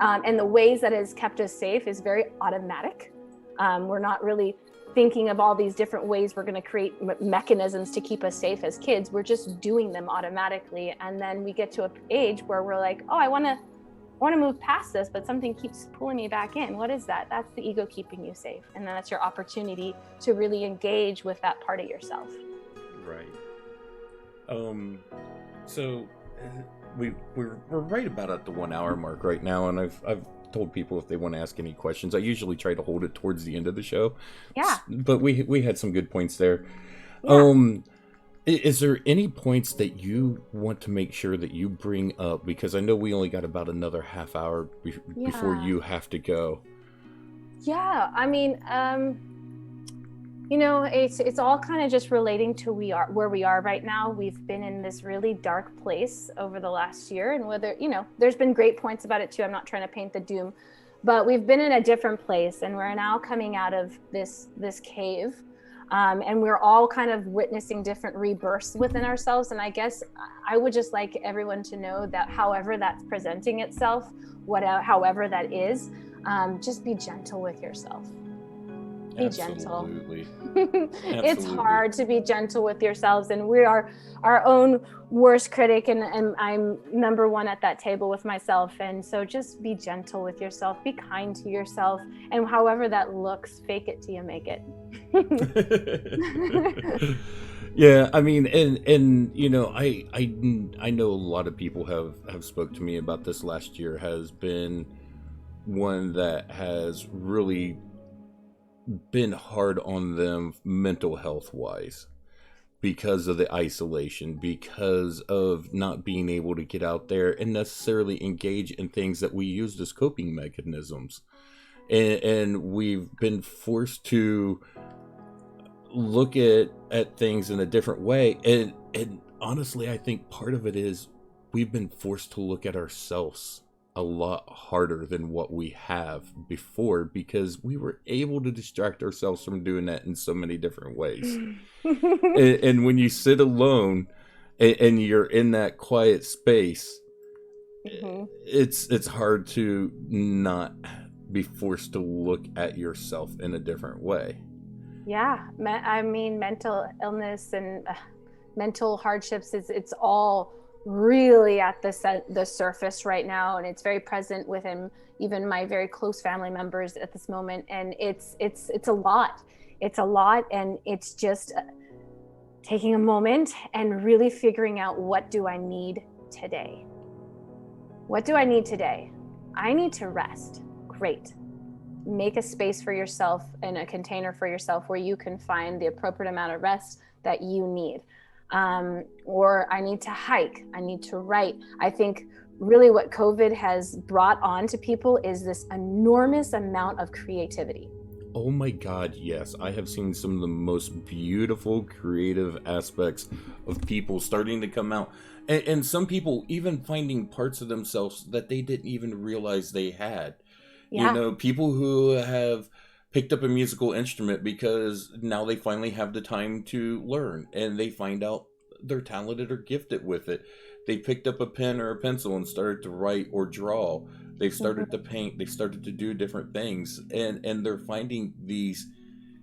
And the ways that it has kept us safe is very automatic. We're not really thinking of all these different ways we're going to create mechanisms to keep us safe as kids. We're just doing them automatically. And then we get to an age where we're like, oh, I want to move past this, but something keeps pulling me back in. What is that? That's the ego keeping you safe. And then that's your opportunity to really engage with that part of yourself. Right. So we're right about at the 1 hour mark right now, and I've told people if they want to ask any questions. I usually try to hold it towards the end of the show. Yeah. But we had some good points there. Yeah. Is there any points that you want to make sure that you bring up? Because I know we only got about another half hour before Yeah. you have to go. Yeah. I mean, it's all kind of just relating to where we are right now. We've been in this really dark place over the last year, and whether, there's been great points about it too. I'm not trying to paint the doom, but we've been in a different place, and we're now coming out of this cave. And we're all kind of witnessing different rebirths within ourselves. And I guess I would just like everyone to know that however that's presenting itself, however that is, just be gentle with yourself. Be Absolutely. gentle. It's Absolutely. hard to be gentle with yourselves, and we are our own worst critic, and I'm number one at that table with myself. And so just be gentle with yourself, be kind to yourself, and however that looks, fake it till you make it. Yeah, I mean, and I know a lot of people have spoke to me about this. Last year has been one that has really been hard on them mental health wise, because of the isolation, because of not being able to get out there and necessarily engage in things that we used as coping mechanisms. And we've been forced to look at things in a different way. And honestly, I think part of it is we've been forced to look at ourselves a lot harder than what we have before, because we were able to distract ourselves from doing that in so many different ways. And when you sit alone and you're in that quiet space, Mm-hmm. it's hard to not be forced to look at yourself in a different way. Yeah, I mean, mental illness and mental hardships, it's all really at the surface right now, and it's very present within even my very close family members at this moment. And it's a lot. It's a lot, and it's just taking a moment and really figuring out, what do I need today? What do I need today? I need to rest. Great. Make a space for yourself and a container for yourself where you can find the appropriate amount of rest that you need. Or I need to hike. I need to write. I think really what COVID has brought on to people is this enormous amount of creativity. Oh my God, yes. I have seen some of the most beautiful creative aspects of people starting to come out. And some people even finding parts of themselves that they didn't even realize they had. Yeah. People who have picked up a musical instrument because now they finally have the time to learn, and they find out they're talented or gifted with it. They picked up a pen or a pencil and started to write or draw. They've started to paint. They started to do different things, and they're finding these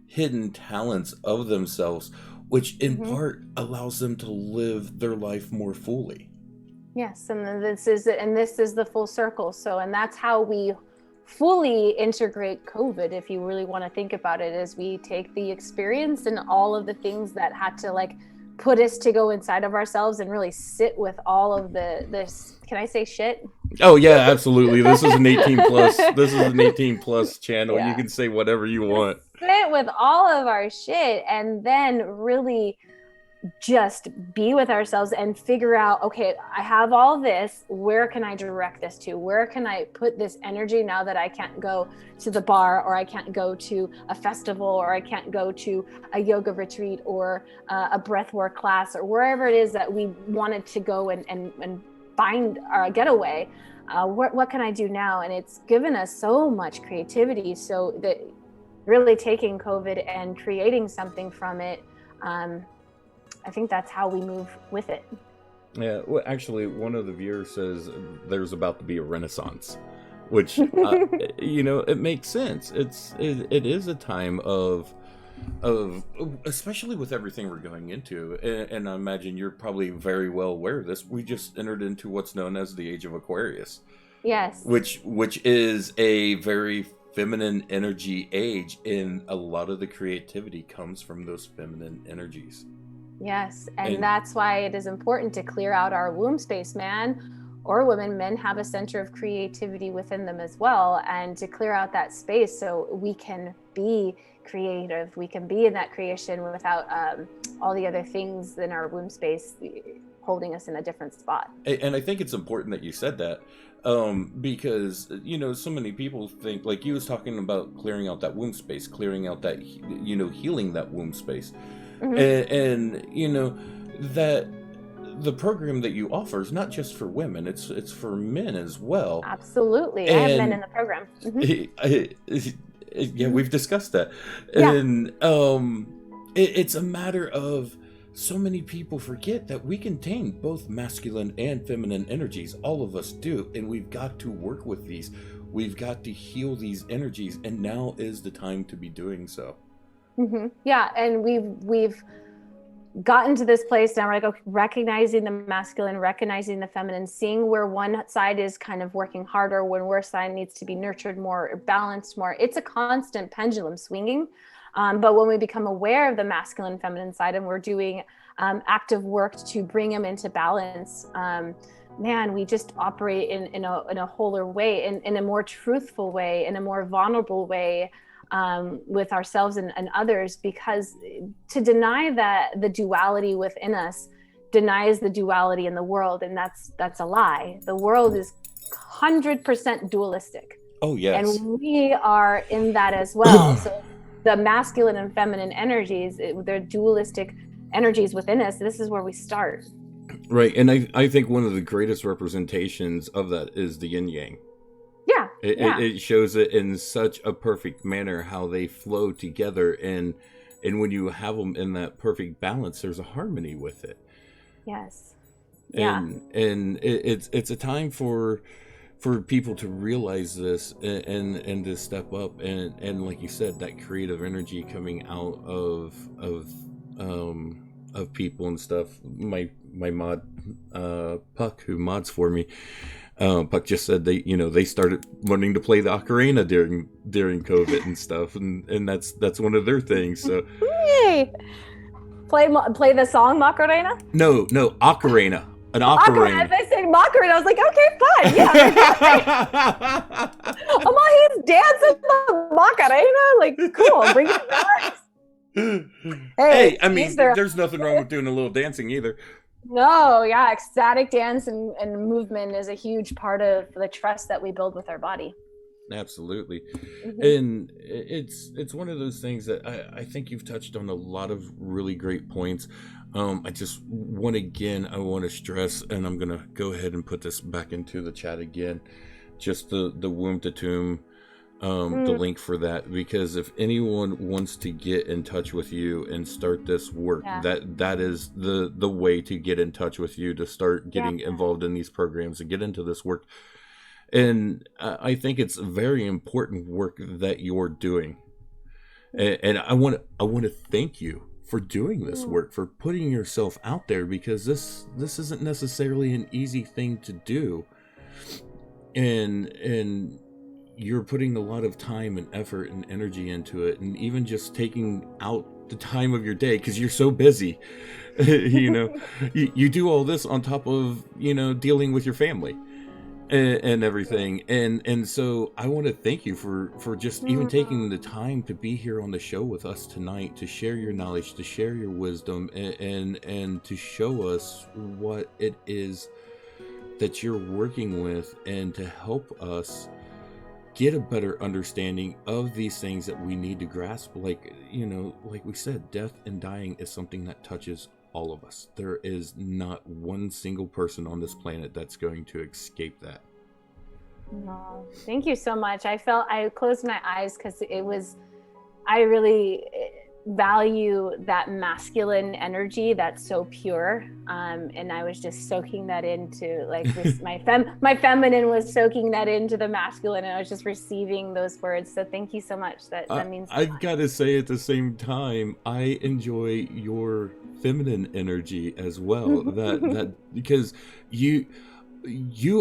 hidden talents of themselves, which in part allows them to live their life more fully. Yes, and this is the full circle. So, and that's how we fully integrate COVID, if you really want to think about it, is we take the experience and all of the things that had to put us to go inside of ourselves and really sit with all of this, can I say shit? Oh yeah, absolutely. This is an 18 plus. This is an 18 plus channel. Yeah. You can say whatever you want. Sit with all of our shit and then really just be with ourselves and figure out, okay, I have all this, where can I direct this to? Where can I put this energy now that I can't go to the bar, or I can't go to a festival, or I can't go to a yoga retreat, or a breathwork class, or wherever it is that we wanted to go and find our getaway. What can I do now? And it's given us so much creativity, so that really taking COVID and creating something from it, I think that's how we move with it. Yeah, well, actually, one of the viewers says there's about to be a renaissance, which it makes sense. It is a time of especially with everything we're going into, and I imagine you're probably very well aware of this. We just entered into what's known as the age of Aquarius. Yes. Which is a very feminine energy age, and a lot of the creativity comes from those feminine energies. Yes, and that's why it is important to clear out our womb space, man, or women, men have a center of creativity within them as well. And to clear out that space so we can be creative, we can be in that creation without all the other things in our womb space holding us in a different spot. And I think it's important that you said that, because, you know, so many people think, like you was talking about clearing out that womb space, clearing out that, you know, healing that womb space. And you know, that the program that you offer is not just for women, it's for men as well. Absolutely. I have men in the program. Yeah, we've discussed that. Yeah. And it's a matter of, so many people forget that we contain both masculine and feminine energies. All of us do, and we've got to work with these. We've got to heal these energies, and now is the time to be doing so. Yeah, and we've gotten to this place now, like, recognizing the masculine, recognizing the feminine, seeing where one side is kind of working harder, when one side needs to be nurtured more, or balanced more. It's a constant pendulum swinging. But when we become aware of the masculine, feminine side, and we're doing active work to bring them into balance, man, we just operate in a wholer way, in a more truthful way, in a more vulnerable way, with ourselves and others. Because to deny that the duality within us denies the duality in the world, and that's a lie. The world is 100% dualistic. Oh yes. And we are in that as well. So the masculine and feminine energies, they're dualistic energies within us. This is where we start. Right. And I think one of the greatest representations of that is the yin yang. Yeah. It shows it in such a perfect manner, how they flow together. And when you have them in that perfect balance, there's a harmony with it. Yes. Yeah. And it's a time for people to realize this, and to step up, and like you said, that creative energy coming out of people and stuff. My mod, Puck, who mods for me, Puck just said they started learning to play the ocarina during COVID and stuff, and that's one of their things. So Yay! Play the song Macarena? No, ocarina. An ocarina. As I said Macarena, I was like, okay, fine. Yeah. I'm all he's dancing the Macarena. Like, cool, bring it back. Hey, I mean, there's nothing wrong with doing a little dancing either. No, yeah, ecstatic dance and movement is a huge part of the trust that we build with our body. Absolutely. And it's one of those things that I think you've touched on a lot of really great points. I just want to stress, and I'm going to go ahead and put this back into the chat again, just the womb to tomb, the link for that, because if anyone wants to get in touch with you and start this work, that is the way to get in touch with you, to start getting involved in these programs and get into this work. And I think it's very important work that you're doing, and I want to thank you for doing this work, for putting yourself out there, because this isn't necessarily an easy thing to do, and you're putting a lot of time and effort and energy into it, and even just taking out the time of your day, because you're so busy. you do all this on top of dealing with your family and everything, and so I want to thank you for just even taking the time to be here on the show with us tonight, to share your knowledge, to share your wisdom, and to show us what it is that you're working with, and to help us get a better understanding of these things that we need to grasp. Like we said, death and dying is something that touches all of us. There is not one single person on this planet that's going to escape that. No, thank you so much. I closed my eyes because I really value that masculine energy that's so pure, and I was just soaking that into, like, this, my feminine was soaking that into the masculine, and I was just receiving those words. So thank you so much. That means I've got to say, at the same time, I enjoy your feminine energy as well. that because you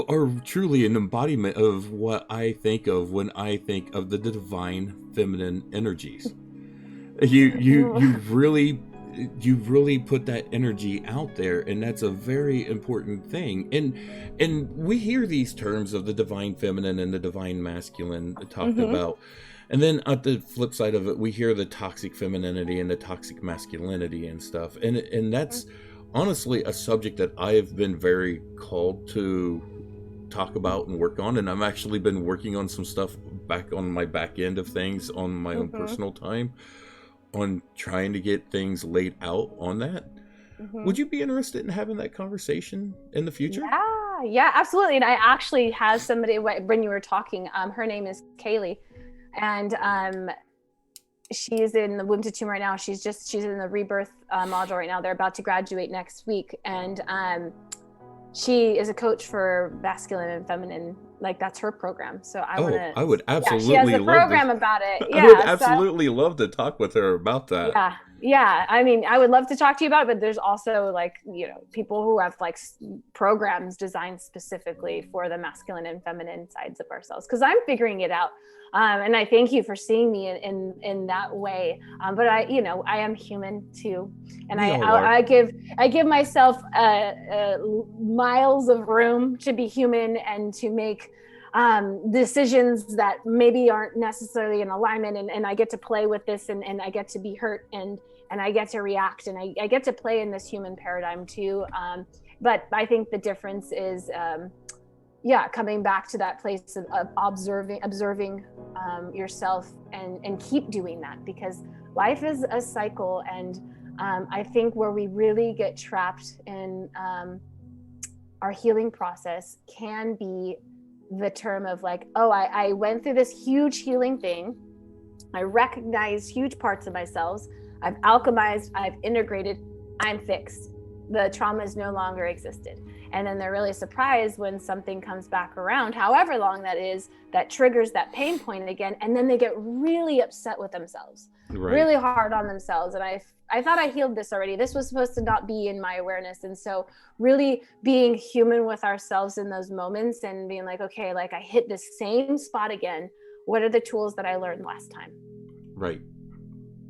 are truly an embodiment of what I think of when I think of the divine feminine energies. You really you really put that energy out there, and that's a very important thing. And we hear these terms of the divine feminine and the divine masculine talked about, and then at the flip side of it, we hear the toxic femininity and the toxic masculinity and stuff, and that's honestly a subject that I have been very called to talk about and work on, and I've actually been working on some stuff back on my back end of things on my own personal time on trying to get things laid out on that. Would you be interested in having that conversation in the future? Yeah, absolutely. And I actually have somebody, when you were talking, her name is Kaylee, and she's in the womb to tomb right now. She's in the rebirth module right now. They're about to graduate next week, and she is a coach for masculine and feminine. Like, that's her program. So I would absolutely she has a program about it. I would absolutely love to talk with her about that. Yeah. I mean, I would love to talk to you about it, but there's also, like, you know, people who have like programs designed specifically for the masculine and feminine sides of ourselves, because I'm figuring it out. And I thank you for seeing me in that way. But I am human too, and I give myself miles of room to be human and to make decisions that maybe aren't necessarily in alignment, and I get to play with this, and I get to be hurt, and I get to react, and I get to play in this human paradigm too. But I think the difference is coming back to that place of observing yourself, and keep doing that, because life is a cycle. And I think where we really get trapped in our healing process can be the term of like, oh, I went through this huge healing thing. I recognized huge parts of myself. I've alchemized, I've integrated, I'm fixed. The trauma is no longer existed. And then they're really surprised when something comes back around, however long that is, that triggers that pain point again. And then they get really upset with themselves, really hard on themselves. And I thought I healed this already. This was supposed to not be in my awareness. And so really being human with ourselves in those moments and being like, okay, like I hit this same spot again. What are the tools that I learned last time? Right.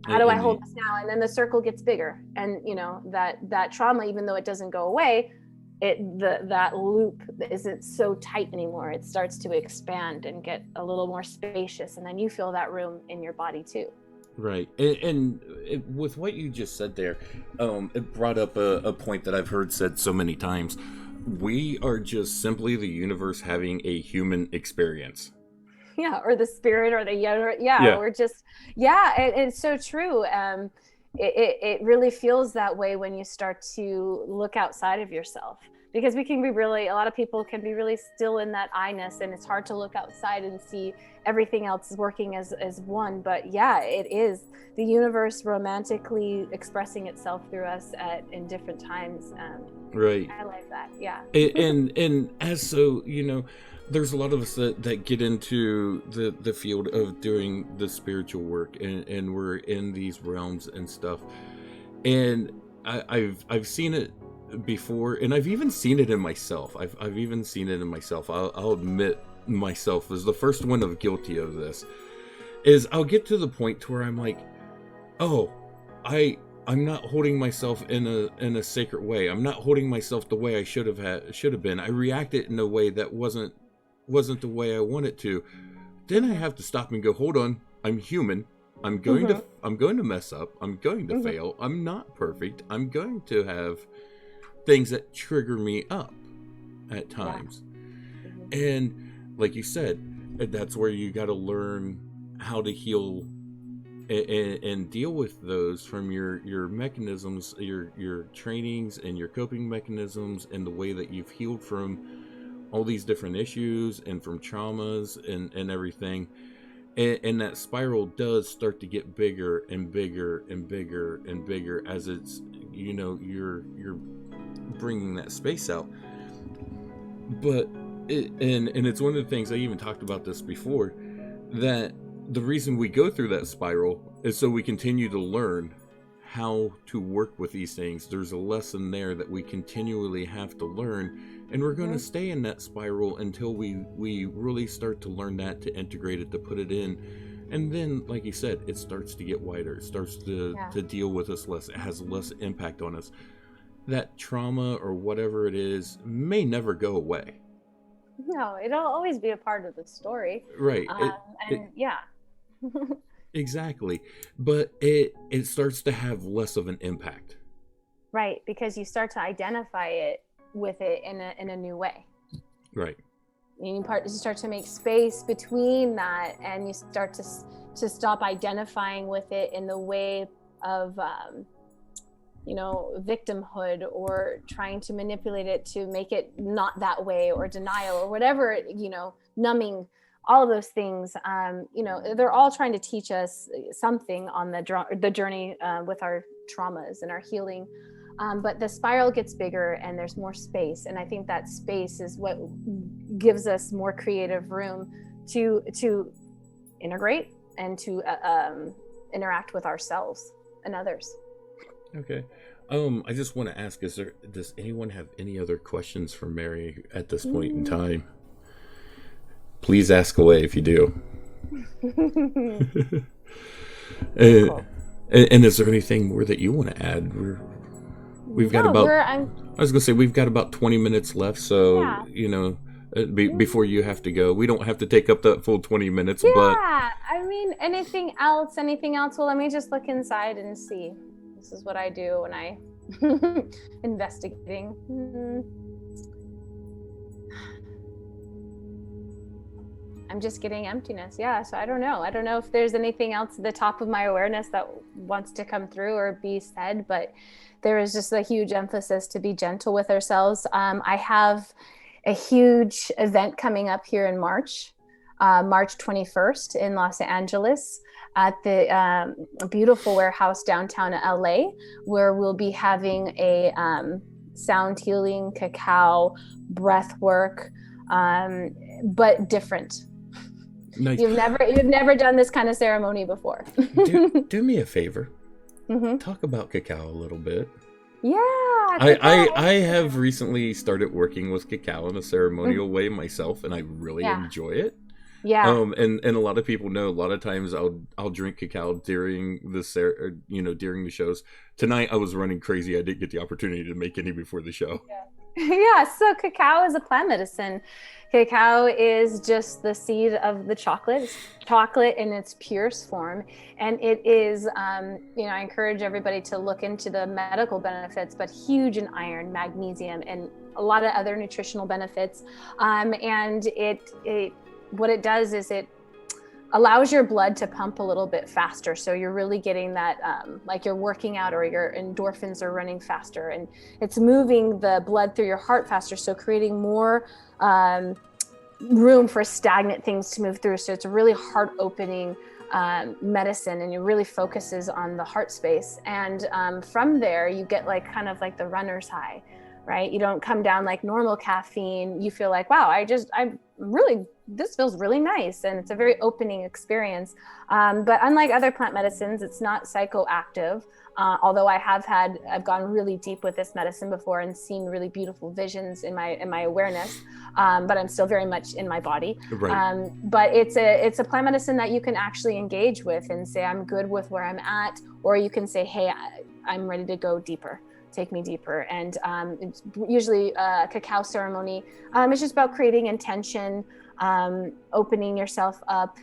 How do I hold this now? And then the circle gets bigger. And, you know, that trauma, even though it doesn't go away, that loop isn't so tight anymore. It starts to expand and get a little more spacious. And then you feel that room in your body too. Right. And with what you just said there, it brought up a point that I've heard said so many times. We are just simply the universe having a human experience. Yeah, or the spirit, or the we're just, it's so true. It really feels that way when you start to look outside of yourself, because we can be a lot of people can be really still in that I-ness, and it's hard to look outside and see everything else working as one. But yeah, it is the universe romantically expressing itself through us in different times. Right. I like that. Yeah. And as so, you know, there's a lot of us that get into the field of doing the spiritual work, and we're in these realms and stuff. And I've seen it before, and I've even seen it in myself. I've even seen it in myself. I'll admit myself as the first one of guilty of this. Is I'll get to the point to where I'm like, oh, I'm not holding myself in a sacred way. I'm not holding myself the way I should have been. I reacted in a way that wasn't the way I wanted to. Then I have to stop and go, hold on, I'm human. I'm going to mess up. I'm going to fail. I'm not perfect. I'm going to have things that trigger me up at times. Yeah. And like you said, that's where you got to learn how to heal and deal with those from your mechanisms, your trainings and your coping mechanisms, and the way that you've healed from all these different issues and from traumas and everything. And that spiral does start to get bigger and bigger and bigger and bigger as it's, you know, you're bringing that space out. But it's one of the things, I even talked about this before, that the reason we go through that spiral is so we continue to learn how to work with these things. There's a lesson there that we continually have to learn, and we're going to stay in that spiral until we really start to learn that, to integrate it, to put it in, And then, like you said, it starts to get wider. It starts to deal with us less. It has less impact on us. That trauma or whatever it is may never go away. No, it'll always be a part of the story. Right. And yeah. Exactly. But it starts to have less of an impact. Right, because you start to identify it with it in a new way. Right. You start to make space between that, and you start to stop identifying with it in the way of victimhood, or trying to manipulate it to make it not that way, or denial, or whatever, numbing, all of those things. They're all trying to teach us something on the journey with our traumas and our healing. But the spiral gets bigger and there's more space. And I think that space is what gives us more creative room to integrate and to interact with ourselves and others. Okay. I just want to ask, does anyone have any other questions for Mary at this point in time? Please ask away if you do. And is there anything more that you want to add? We've got we've got about 20 minutes left, so before you have to go, we don't have to take up that full 20 minutes. But I mean, anything else? Well, let me just look inside and see. This is what I do when I investigating. I'm just getting emptiness. Yeah. So I don't know if there's anything else at the top of my awareness that wants to come through or be said, but there is just a huge emphasis to be gentle with ourselves. I have a huge event coming up here in March 21st in Los Angeles at the beautiful warehouse downtown LA, where we'll be having a sound healing, cacao, breath work, but different. Nice. You've never done this kind of ceremony before. do me a favor. Mm-hmm. Talk about cacao a little bit. Yeah. I have recently started working with cacao in a ceremonial way myself, and I really enjoy it. Yeah. And a lot of people know, a lot of times I'll drink cacao during during the shows. Tonight I was running crazy. I didn't get the opportunity to make any before the show. Yeah. So cacao is a plant medicine. Cacao is just the seed of the chocolate. It's chocolate in its purest form. And it is, I encourage everybody to look into the medical benefits, but huge in iron, magnesium, and a lot of other nutritional benefits. And what it does is it allows your blood to pump a little bit faster. So you're really getting that, like you're working out, or your endorphins are running faster, and it's moving the blood through your heart faster. So creating more room for stagnant things to move through. So it's a really heart opening medicine, and it really focuses on the heart space. And from there, you get kind of like the runner's high, right? You don't come down like normal caffeine. You feel like, wow, this feels really nice. And it's a very opening experience. But unlike other plant medicines, it's not psychoactive. Although I've gone really deep with this medicine before and seen really beautiful visions in my awareness. But I'm still very much in my body. Right. But it's a plant medicine that you can actually engage with and say, I'm good with where I'm at. Or you can say, hey, I'm ready to go deeper. Take me deeper. And it's usually a cacao ceremony. It's just about creating intention, opening yourself up.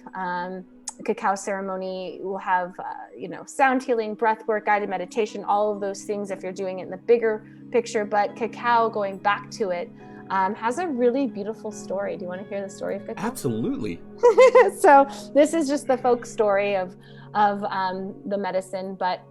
Cacao ceremony will have, sound healing, breath work, guided meditation, all of those things if you're doing it in the bigger picture. But cacao, going back to it, has a really beautiful story. Do you want to hear the story of cacao? Absolutely. So this is just the folk story of the medicine, but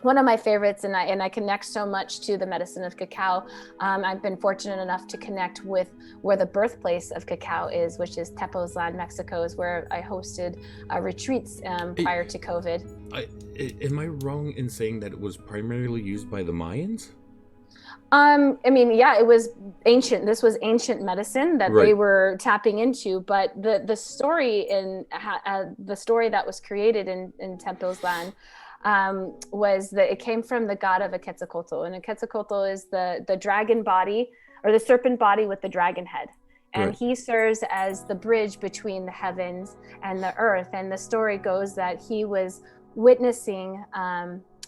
one of my favorites, and I connect so much to the medicine of cacao. I've been fortunate enough to connect with where the birthplace of cacao is, which is Tepoztlan, Mexico, is where I hosted retreats prior to COVID. Am I wrong in saying that it was primarily used by the Mayans? It was ancient. This was ancient medicine that they were tapping into. But the story the story that was created in Tepoztlan was that it came from the god of a Quetzalcoatl, and a Quetzalcoatl is the dragon body, or the serpent body with the dragon head. And Right. he serves as the bridge between the heavens and the earth. And the story goes that he was witnessing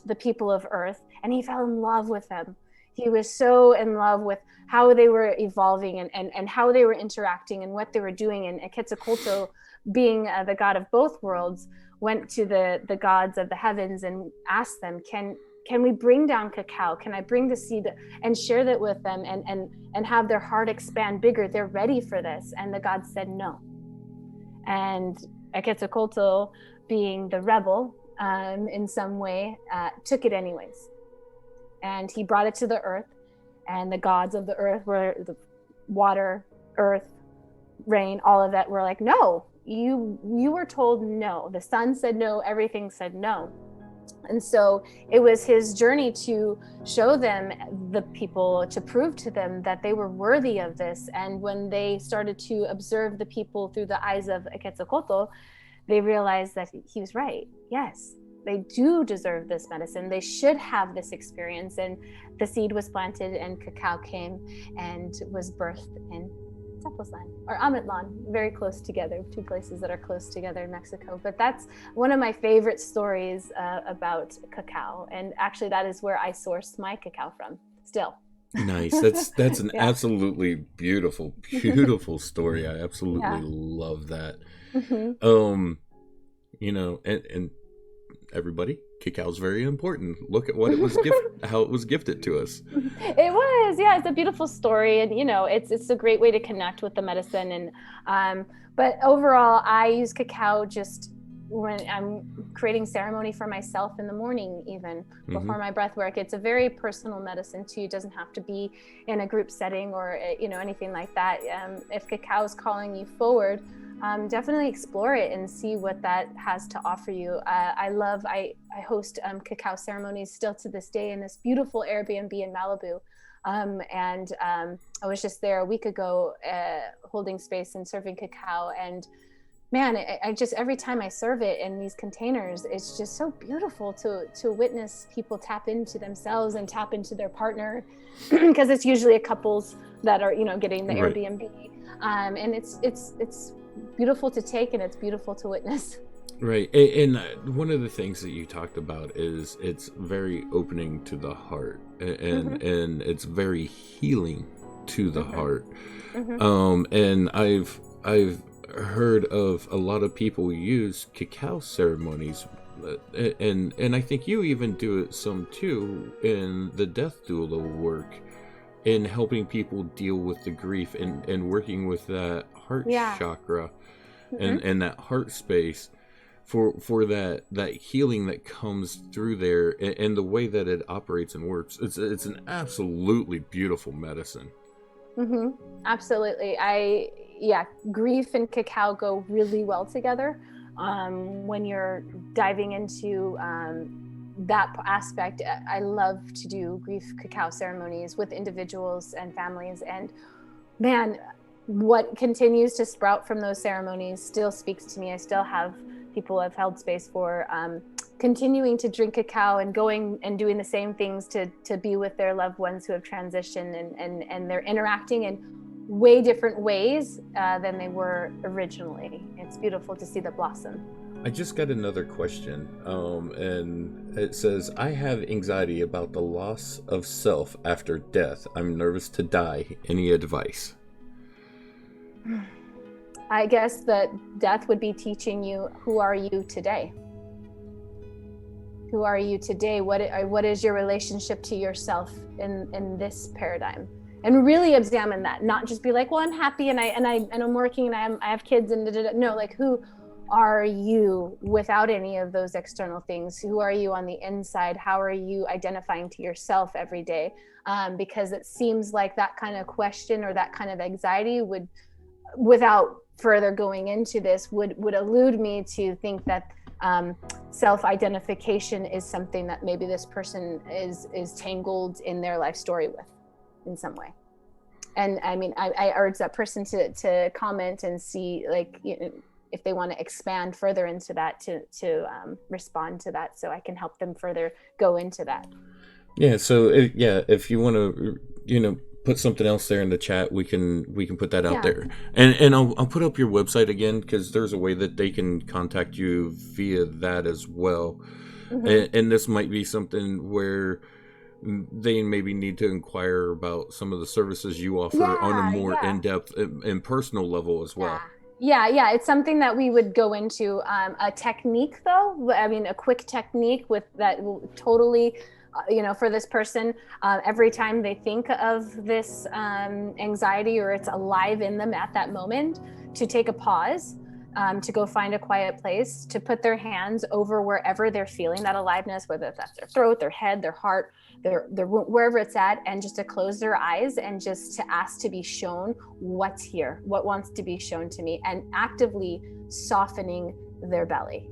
the people of earth, and he fell in love with them. He was so in love with how they were evolving, and how they were interacting and what they were doing. And Quetzalcoatl, being the god of both worlds, went to the gods of the heavens and asked them, can we bring down cacao? Can I bring the seed and share that with them, and have their heart expand bigger? They're ready for this. And the gods said no. And Quetzalcoatl, being the rebel in some way, took it anyways. And he brought it to the earth, and the gods of the earth were the water, earth, rain, all of that were like, no, you were told no. The sun said no, everything said no. And so it was his journey to show them, the people, to prove to them that they were worthy of this. And when they started to observe the people through the eyes of Quetzalcoatl, they realized that he was right. Yes, they do deserve this medicine. They should have this experience. And the seed was planted, and cacao came and was birthed in Tepoztlan or Amitlan, very close together, two places that are close together in Mexico. But that's one of my favorite stories about cacao. And actually, that is where I source my cacao from still. Nice. That's an Yeah. absolutely beautiful, beautiful story. I absolutely Yeah. love that. Mm-hmm. And everybody, cacao's very important. Look at what how it was gifted to us. It was, yeah, it's a beautiful story. And it's a great way to connect with the medicine. And but overall, I use cacao just when I'm creating ceremony for myself in the morning, even before my breath work. It's a very personal medicine too. It doesn't have to be in a group setting or anything like that. If cacao is calling you forward, definitely explore it and see what that has to offer you. I host cacao ceremonies still to this day in this beautiful Airbnb in Malibu. I was just there a week ago holding space and serving cacao. And man, I just, every time I serve it in these containers, it's just so beautiful to witness people tap into themselves and tap into their partner, because it's usually a couples that are getting the Right. Airbnb. And it's beautiful to take, and it's beautiful to witness. Right. And one of the things that you talked about is it's very opening to the heart, and it's very healing to the heart. And I've heard of a lot of people use cacao ceremonies, and I think you even do it some too in the Death Doula work, in helping people deal with the grief and working with that heart chakra and that heart space for that healing that comes through there, and the way that it operates and works. It's an absolutely beautiful medicine. Absolutely. Grief and cacao go really well together. When you're diving into that aspect, I love to do grief cacao ceremonies with individuals and families. And man, what continues to sprout from those ceremonies still speaks to me. I still have people I've held space for continuing to drink cacao and going and doing the same things to be with their loved ones who have transitioned, and they're interacting in way different ways than they were originally. It's beautiful to see the blossom. I just got another question, and it says, I have anxiety about the loss of self after death. I'm nervous to die. Any advice? I guess that death would be teaching you, who are you today? Who are you today? What is your relationship to yourself in this paradigm? And really examine that, not just be like, well, I'm happy and I'm working and I have kids and no, like, who are you without any of those external things? Who are you on the inside? How are you identifying to yourself every day? Because it seems like that kind of question or that kind of anxiety would, without further going into this, would elude me to think that self-identification is something that maybe this person is tangled in their life story with in some way. And I mean, I urge that person to comment and see, like, if they want to expand further into that, to respond to that, so I can help them further go into that. Yeah. So if you want to, put something else there in the chat. We can put that out Yeah. there, and I'll put up your website again, because there's a way that they can contact you via that as well. And this might be something where they maybe need to inquire about some of the services you offer on a more Yeah. in-depth and personal level as well. Yeah. It's something that we would go into. A technique, though, I mean, a quick technique with that will totally, for this person, every time they think of this anxiety, or it's alive in them at that moment, to take a pause, to go find a quiet place, to put their hands over wherever they're feeling that aliveness, whether that's their throat, their head, their heart, their wherever it's at, and just to close their eyes and just to ask to be shown what's here, what wants to be shown to me, and actively softening their belly.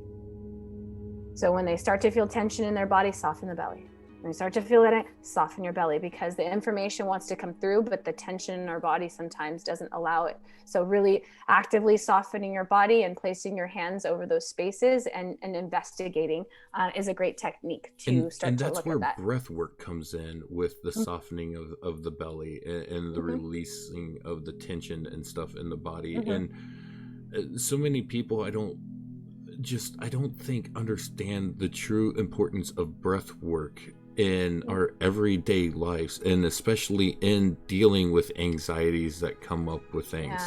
So when they start to feel tension in their body, soften the belly. When you start to feel it, soften your belly, because the information wants to come through, but the tension in our body sometimes doesn't allow it. So really actively softening your body and placing your hands over those spaces and investigating is a great technique to start to look at that. And that's where breath work comes in, with the softening of the belly and the releasing of the tension and stuff in the body. And so many people, I don't think understand the true importance of breath work in our everyday lives, and especially in dealing with anxieties that come up with things.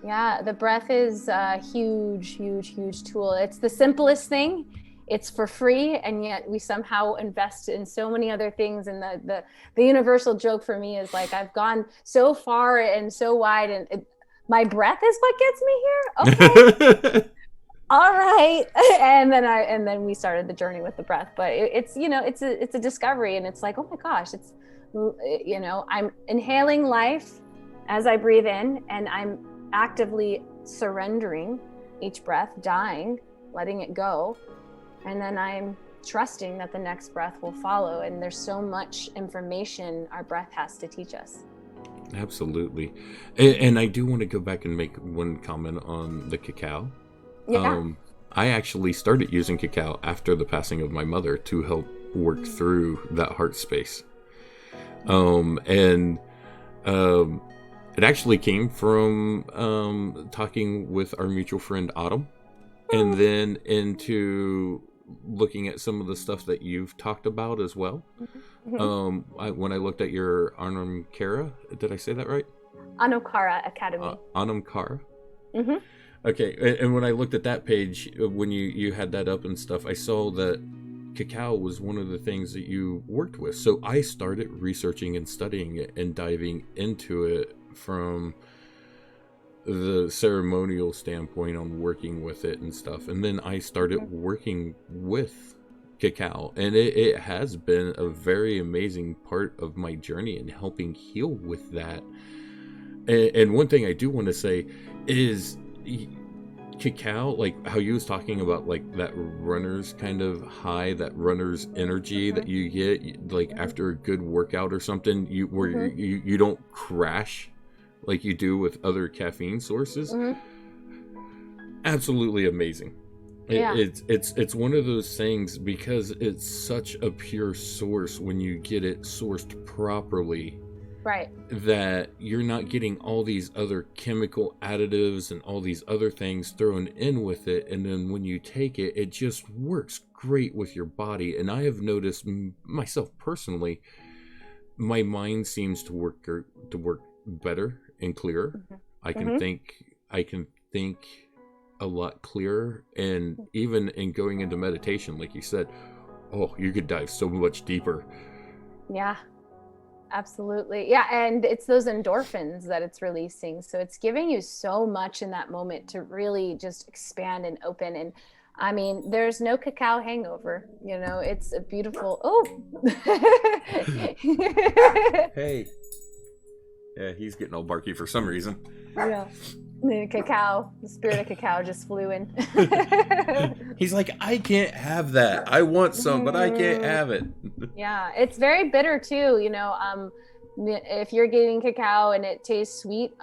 Yeah, the breath is a huge tool. It's the simplest thing. It's for free, and yet we somehow invest in so many other things. And the universal joke for me is like, I've gone so far and so wide, and my breath is what gets me here. Okay. All right. And then we started the journey with the breath. But it's a discovery, and it's like, oh my gosh, it's, I'm inhaling life as I breathe in, and I'm actively surrendering each breath, dying, letting it go. And then I'm trusting that the next breath will follow. And there's so much information our breath has to teach us. Absolutely. And I do want to go back and make one comment on the cacao. Yeah. I actually started using cacao after the passing of my mother to help work through that heart space. It actually came from talking with our mutual friend Autumn, and then into looking at some of the stuff that you've talked about as well. When I looked at your Anamkara, did I say that right? Anamkara Academy. Anamkara. Okay, and when I looked at that page, when you had that up and stuff, I saw that cacao was one of the things that you worked with. So I started researching and studying it and diving into it from the ceremonial standpoint on working with it and stuff. And then I started working with cacao, and it has been a very amazing part of my journey in helping heal with that. And one thing I do want to say is, cacao, like how you was talking about, like that runner's kind of high, that runner's energy that you get like after a good workout or something, you don't crash like you do with other caffeine sources. Absolutely amazing. It's one of those things, because it's such a pure source when you get it sourced properly. Right. That you're not getting all these other chemical additives and all these other things thrown in with it. And then when you take it, it just works great with your body. And I have noticed myself personally, my mind seems to work better and clearer. I can think a lot clearer. And even in going into meditation, like you said, you could dive so much deeper. Yeah. Absolutely. Yeah. And it's those endorphins that it's releasing. So it's giving you so much in that moment to really just expand and open. And I mean, there's no cacao hangover, it's a beautiful, Hey. Yeah, he's getting all barky for some reason. Yeah. The spirit of cacao just flew in. He's like, I can't have that. I want some, but I can't have it. Yeah, it's very bitter too. If you're getting cacao and it tastes sweet,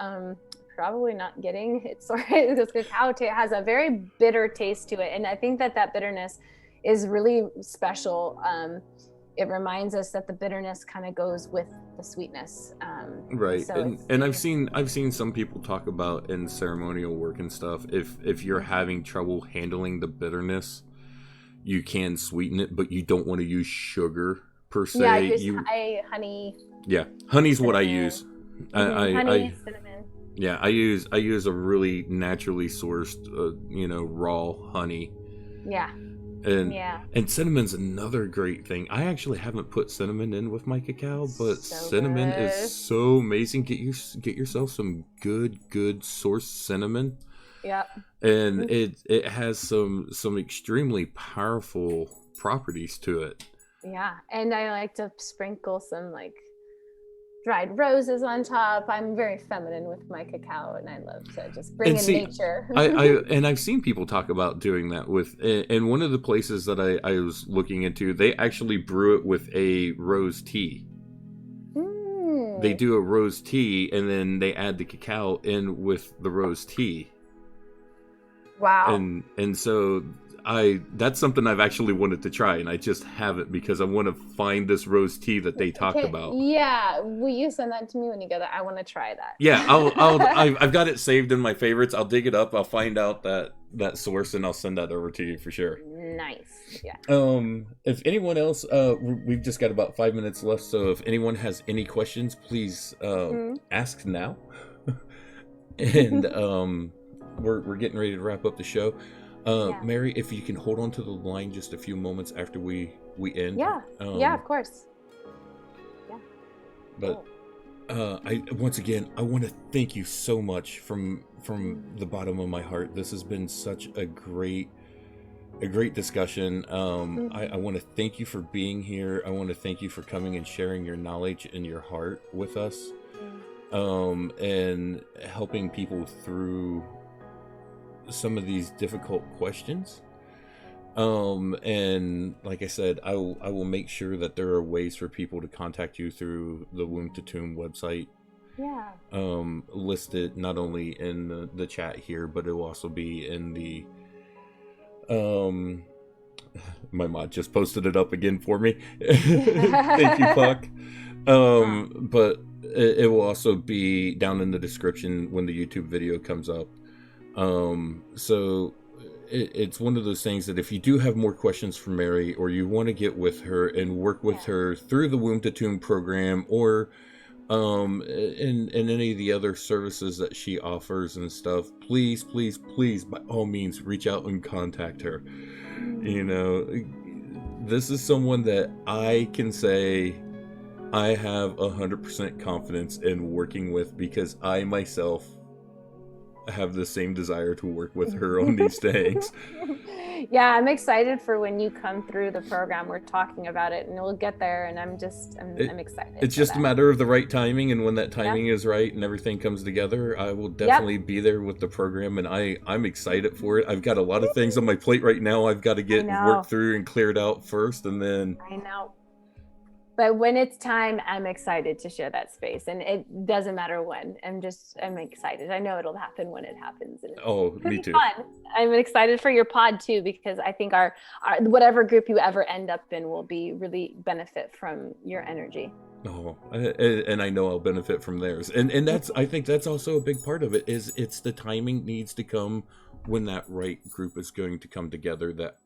probably not getting it. Sorry, because cacao has a very bitter taste to it, and I think that bitterness is really special. it reminds us that the bitterness kind of goes with the sweetness. Right. So And I've seen some people talk about in ceremonial work and stuff, if you're having trouble handling the bitterness, you can sweeten it, but you don't want to use sugar per se. Yeah, honey. Yeah, honey's Cinnamon. what I use. Honey, cinnamon. Yeah, I use a really naturally sourced, raw honey. Yeah. And cinnamon's another great thing. I actually haven't put cinnamon in with my cacao, but So cinnamon good. is so amazing. Get yourself some good sourced cinnamon. Yep. And it has some extremely powerful properties to it. Yeah, and I like to sprinkle some like dried roses on top. I'm very feminine with my cacao, and I love to just bring in nature. I've seen people talk about doing that with, and one of the places that I was looking into, they actually brew it with a rose tea. They do a rose tea, and then they add the cacao in with the rose tea. Wow. And so that's something I've actually wanted to try, and I just haven't, because I want to find this rose tea that they talked about. Yeah, will you send that to me when you go there? I want to try that. Yeah, I've got it saved in my favorites. I'll dig it up. I'll find out that source, and I'll send that over to you for sure. Nice. Yeah. If anyone else, we've just got about 5 minutes left, so if anyone has any questions, please ask now. And we're getting ready to wrap up the show. Mary, if you can hold on to the line just a few moments after we end. Yeah. Yeah, of course. Yeah. But I once again, I want to thank you so much from the bottom of my heart. This has been such a great discussion. I want to thank you for being here. I want to thank you for coming and sharing your knowledge and your heart with us, and helping people through some of these difficult questions. And like I said, I will make sure that there are ways for people to contact you through the Womb to Tomb website. Yeah. Listed not only in the chat here, but it will also be in the my mod just posted it up again for me. Thank you, Puck. But it will also be down in the description when the YouTube video comes up. So it's one of those things that if you do have more questions for Mary, or you want to get with her and work with her through the Womb to Tomb program, or in any of the other services that she offers and stuff, please by all means reach out and contact her. You know, this is someone that I can say I have 100% confidence in working with, because I myself have the same desire to work with her on these things. Yeah, I'm excited for when you come through the program. We're talking about it, and we'll get there, and I'm excited. It's just a matter of the right timing, and when that timing is right and everything comes together, I will definitely be there with the program, and I'm excited for it. I've got a lot of things on my plate right now I've got to get worked through and cleared out first, and then I know. But when it's time, I'm excited to share that space, and it doesn't matter when. I'm excited. I know it'll happen when it happens. And me too. Fun. I'm excited for your pod too, because I think our whatever group you ever end up in will be really benefit from your energy. And I know I'll benefit from theirs. And that's, I think that's also a big part of it, is it's the timing needs to come when that right group is going to come together, that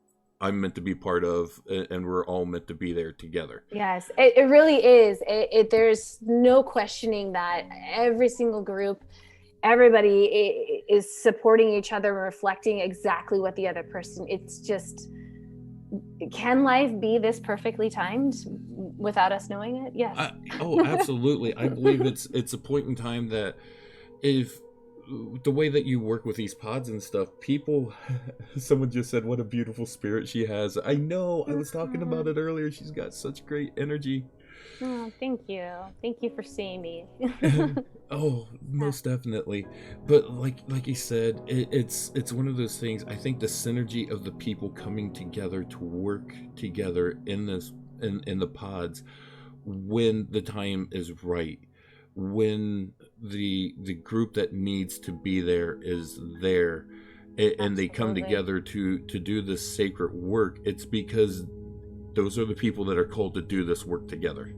I'm meant to be part of, and we're all meant to be there together. Yes, it really is. There's no questioning that every single group, everybody is supporting each other, reflecting exactly what the other person. It's just, can life be this perfectly timed without us knowing it? Yes. Absolutely. I believe it's a point in time that if the way that you work with these pods and stuff, people, someone just said what a beautiful spirit she has. I know, I was talking about it earlier. She's got such great energy. Oh, thank you for seeing me. Most definitely. But like you said, it's one of those things. I think the synergy of the people coming together to work together in the pods, when the time is right, when the group that needs to be there is there, and they come together to do this sacred work, it's because those are the people that are called to do this work together.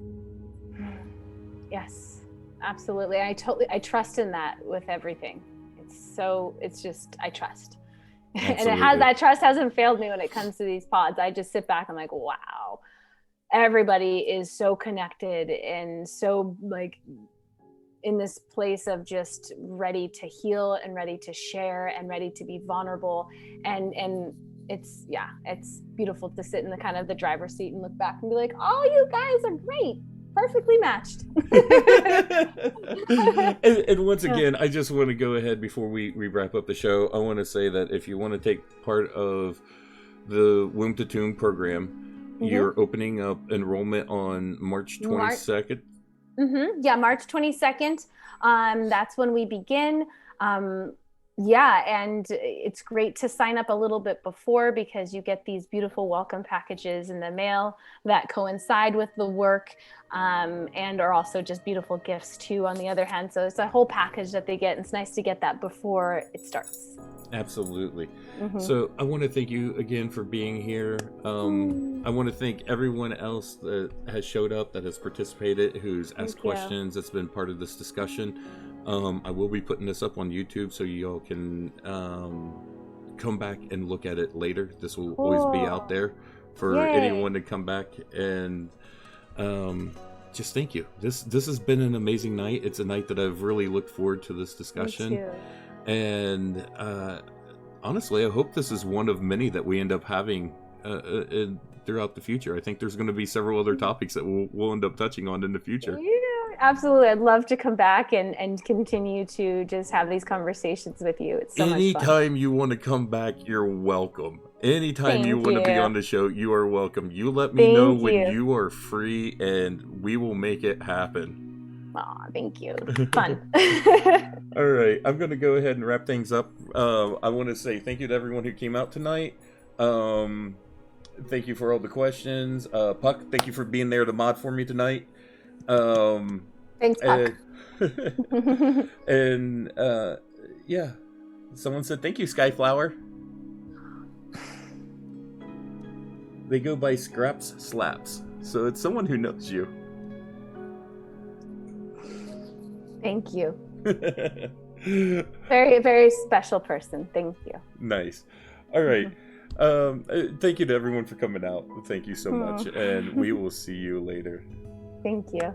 Yes, absolutely. I trust in that with everything. It's just, I trust. Absolutely. And that trust hasn't failed me when it comes to these pods. I just sit back and I'm like, wow, everybody is so connected and so like in this place of just ready to heal and ready to share and ready to be vulnerable. And it's beautiful to sit in the kind of the driver's seat and look back and be like, oh, you guys are great. Perfectly matched. and once again, I just want to go ahead before we wrap up the show. I want to say that if you want to take part of the Womb to Tomb program, you're opening up enrollment on March 22nd. Yeah, March 22nd. That's when we begin. And it's great to sign up a little bit before because you get these beautiful welcome packages in the mail that coincide with the work and are also just beautiful gifts too on the other hand. So it's a whole package that they get. It's nice to get that before it starts. Absolutely. So I want to thank you again for being here. I want to thank everyone else that has showed up, that has participated, who's asked questions, that's been part of this discussion. I will be putting this up on YouTube so y'all can come back and look at it later. This will always be out there for anyone to come back and just thank you. This has been an amazing night. It's a night that I've really looked forward to this discussion. Me too. And honestly, I hope this is one of many that we end up having throughout the future. I think there's going to be several other topics that we'll end up touching on in the future. Yeah, absolutely. I'd love to come back and continue to just have these conversations with you. It's so much fun. Anytime you want to come back, you're welcome. Anytime you want to be on the show, you are welcome. You let me know when you are free and we will make it happen. Aw, thank you. Fun. All right. I'm going to go ahead and wrap things up. I want to say thank you to everyone who came out tonight. Thank you for all the questions. Puck, thank you for being there to mod for me tonight. Thanks, Puck. And yeah. Someone said thank you, Skyflower. They go by Scraps Slaps. So it's someone who knows you. Thank you. Very, very special person. Thank you. Nice. All right. Thank you to everyone for coming out. Thank you so much. And we will see you later. Thank you.